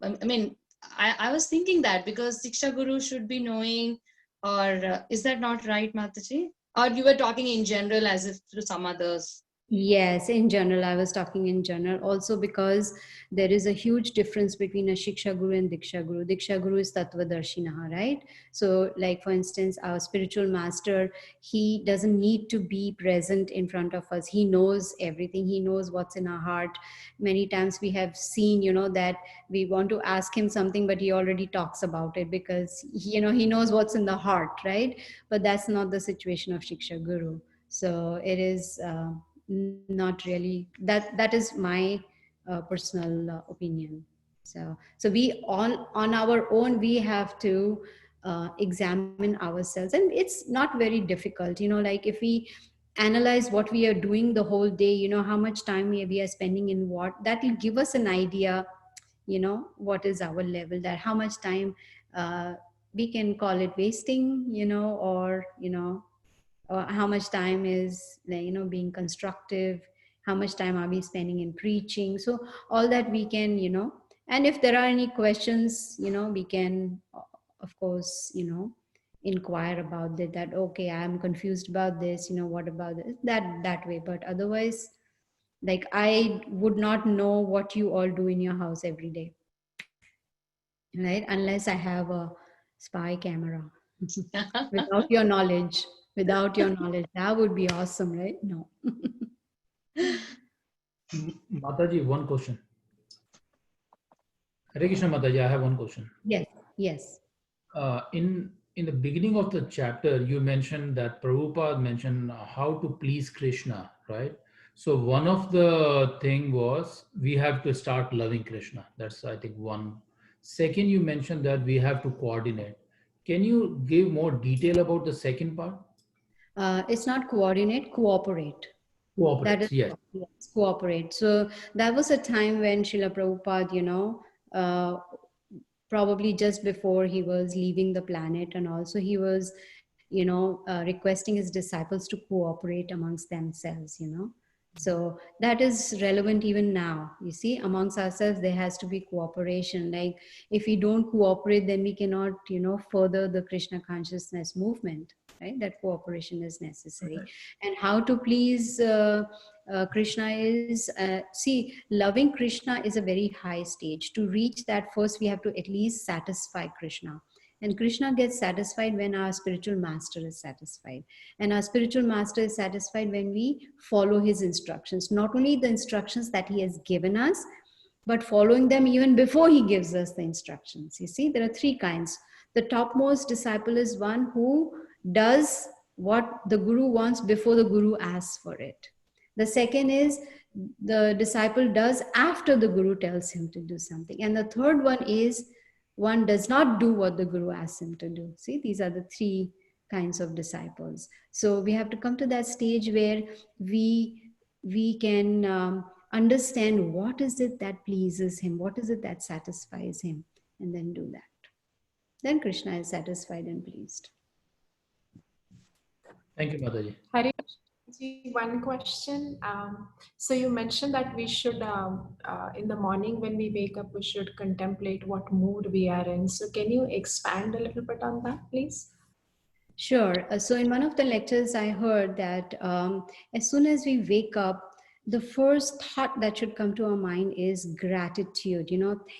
I mean, I was thinking that because Siksha Guru should be knowing, or is that not right, Mataji? Or you were talking in general as if to some others? Yes, in general, I was talking in general. Also, because there is a huge difference between a Shiksha Guru and Diksha Guru. Diksha Guru is Tattvadarshinaha, right? So, like for instance, our spiritual master, he doesn't need to be present in front of us. He knows everything. He knows what's in our heart. Many times we have seen, that we want to ask him something, but he already talks about it because, he knows what's in the heart, right? But that's not the situation of Shiksha Guru. So it is. Not really, that is my personal opinion. So we on our own, we have to examine ourselves, and it's not very difficult, like if we analyze what we are doing the whole day, how much time we are spending in what, that will give us an idea, what is our level, that how much time we can call it wasting, or how much time is, being constructive, how much time are we spending in preaching. So all that we can, and if there are any questions, we can of course, inquire about that okay, I'm confused about this, what about this, that way. But otherwise, like, I would not know what you all do in your house every day, right? Unless I have a spy camera. Without your knowledge, that would be awesome, right? No. Mataji, one question. Hare Krishna Mataji, I have one question. Yes, yes. In in the beginning of the chapter, you mentioned that Prabhupada mentioned how to please Krishna, right? So one of the thing was we have to start loving Krishna. That's I think one. Second, you mentioned that we have to coordinate. Can you give more detail about the second part? It's not coordinate, cooperate. That is, Cooperates, yes. yes, cooperate. So that was a time when Srila Prabhupada, uh, probably just before he was leaving the planet, and also he was, requesting his disciples to cooperate amongst themselves. So that is relevant even now. You see, amongst ourselves, there has to be cooperation. Like if we don't cooperate, then we cannot, further the Krishna consciousness movement, right? That cooperation is necessary. And how to please Krishna is, see, loving Krishna is a very high stage. To reach that, first we have to at least satisfy Krishna. And Krishna gets satisfied when our spiritual master is satisfied. And our spiritual master is satisfied when we follow his instructions. Not only the instructions that he has given us, but following them even before he gives us the instructions. You see, there are three kinds. The topmost disciple is one who does what the guru wants before the guru asks for it. The second is the disciple does after the guru tells him to do something. And the third one is one does not do what the guru asks him to do. See, these are the three kinds of disciples. So we have to come to that stage where we can understand what is it that pleases him, what is it that satisfies him, and then do that. Then Krishna is satisfied and pleased. Thank you, Mataji. Hari, one question. So you mentioned that we should, in the morning when we wake up, we should contemplate what mood we are in. So can you expand a little bit on that, please? Sure. So in one of the lectures, I heard that as soon as we wake up, the first thought that should come to our mind is gratitude.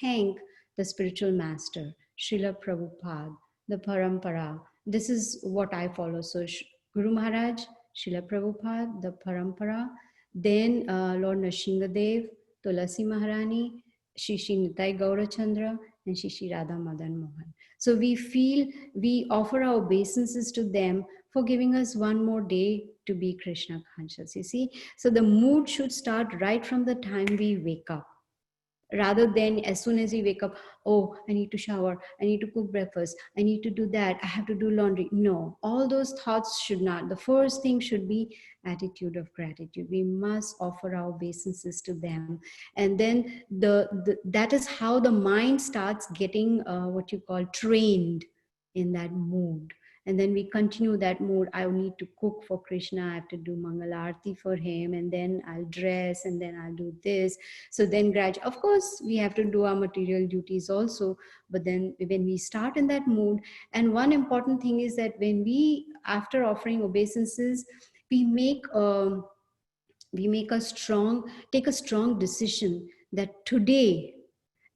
Thank the spiritual master, Srila Prabhupada, the Parampara. This is what I follow. So Guru Maharaj, Srila Prabhupada, the Parampara, then Lord Nrsingadev, Tulasi Maharani, Shri Nitai Gaurachandra, and Shri Radha Madan Mohan. So we offer our obeisances to them for giving us one more day to be Krishna conscious. You see, so the mood should start right from the time we wake up. Rather than as soon as we wake up, oh, I need to shower, I need to cook breakfast, I need to do that, I have to do laundry. No, all those thoughts should not. The first thing should be attitude of gratitude. We must offer our obeisances to them. And then that is how the mind starts getting what you call trained in that mood. And then we continue that mood. I need to cook for Krishna, I have to do Mangal Aarti for him, and then I'll dress, and then I'll do this. So then gradually, of course, we have to do our material duties also. But then when we start in that mood, and one important thing is that when we, after offering obeisances, we take a strong decision that today,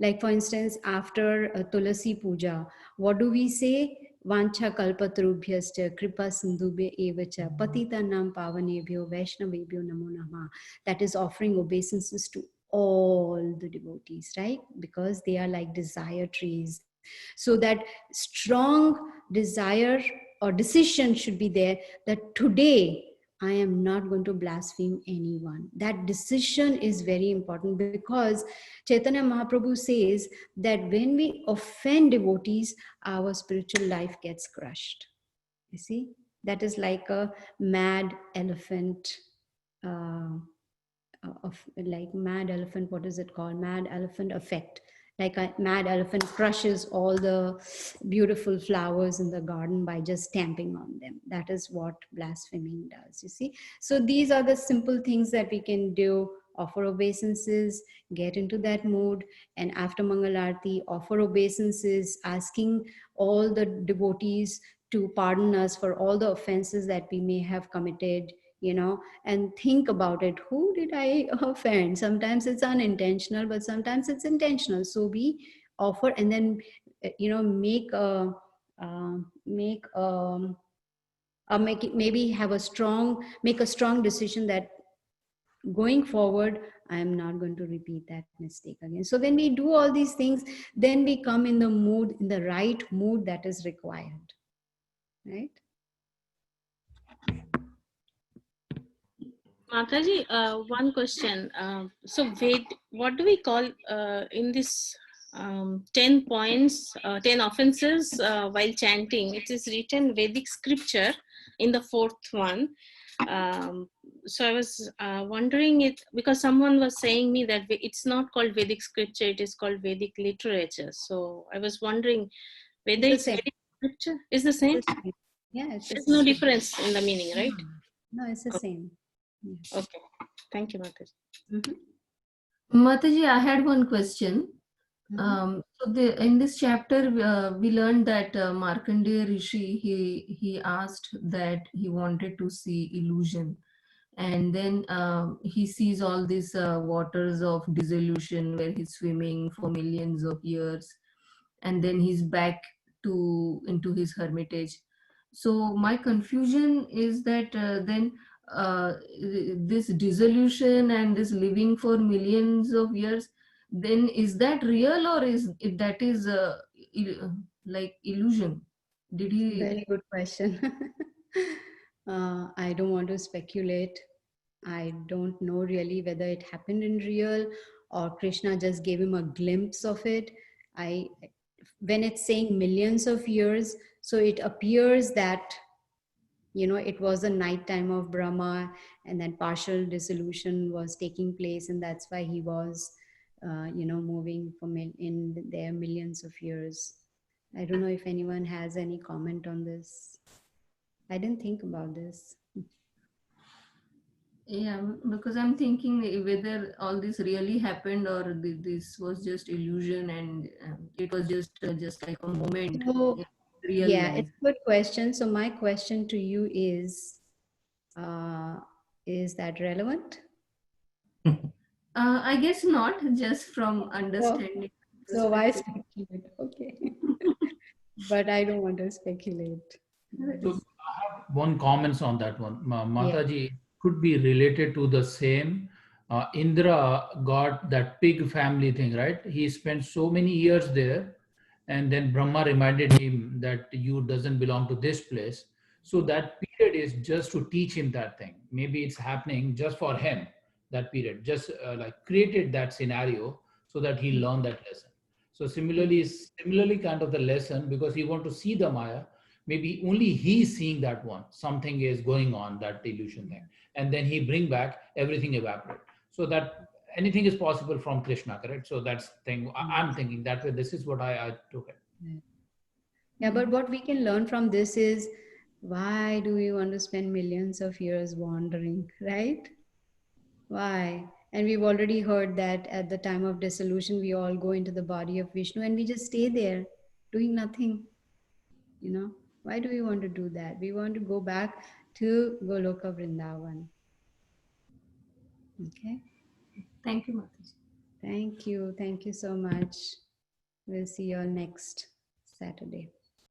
like for instance, after Tulasi Puja, what do we say? Vancha kalpatarubhyascha kripa sindhubhya evacha patitanam pavanebhyo vaishnavebhyo namo namah. That is offering obeisances to all the devotees, right? Because they are like desire trees. So that strong desire or decision should be there that today I am not going to blaspheme anyone. That decision is very important, because Chaitanya Mahaprabhu says that when we offend devotees, our spiritual life gets crushed. You see, that is like a mad elephant, what is it called? Mad elephant effect. Like a mad elephant crushes all the beautiful flowers in the garden by just stamping on them. That is what blaspheming does, you see. So these are the simple things that we can do. Offer obeisances, get into that mood, and after Mangal Aarti, offer obeisances, asking all the devotees to pardon us for all the offenses that we may have committed, and think about it. Who did I offend? Sometimes it's unintentional, but sometimes it's intentional. So we offer, and then, maybe make a strong decision that going forward, I am not going to repeat that mistake again. So when we do all these things, then we come in the mood, in the right mood that is required. right? Mataji, one question. So, what do we call in this 10 points, 10 offenses while chanting? It is written Vedic scripture in the fourth one. So I was wondering it because someone was saying me that it's not called Vedic scripture, it is called Vedic literature. So I was wondering whether It's it's the same. Vedic scripture is the same. It's the same. Yeah, it's the There's same. no difference in the meaning, right? No, it's the same. Yeah. Okay. Thank you, Mataji. Mataji, I had one question. In this chapter, we learned that Markandeya Rishi, he asked that he wanted to see illusion. And then he sees all these waters of dissolution where he's swimming for millions of years. And then he's back into his hermitage. So my confusion is that then this dissolution and this living for millions of years, then is that real or is that is like illusion? Did he? Very good question. I don't want to speculate. I don't know really whether it happened in real or Krishna just gave him a glimpse of it. When it's saying millions of years, so it appears that, you know, it was the night time of Brahma and then partial dissolution was taking place, and that's why he was, moving in there millions of years. I don't know if anyone has any comment on this. I didn't think about this. Yeah, because I'm thinking whether all this really happened or this was just illusion and it was just like a moment So, in real yeah, life. it's a good question. So my question to you is that relevant? I guess not, just from understanding. So why perspective. speculate? Okay. But I don't want to speculate. So I have one comments on that one. Yeah. Mataji, could be related to the same. Indra got that pig family thing, right? He spent so many years there, and then Brahma reminded him that you doesn't belong to this place. So that period is just to teach him that thing. Maybe it's happening just for him. That period just like created that scenario so that he learned that lesson. So similarly, kind of the lesson because he want to see the Maya. Maybe only he's seeing that one. Something is going on, that illusion thing, and then he bring back everything evaporate. So that anything is possible from Krishna, correct? So that's thing I'm thinking that way. This is what I took it. Yeah, but what we can learn from this is, why do we want to spend millions of years wandering, right? Why? And we've already heard that at the time of dissolution, we all go into the body of Vishnu and we just stay there doing nothing. You know, why do we want to do that? We want to go back to Goloka Vrindavan. Okay. Thank you, Mataji. Thank you. Thank you so much. We'll see you all next Saturday.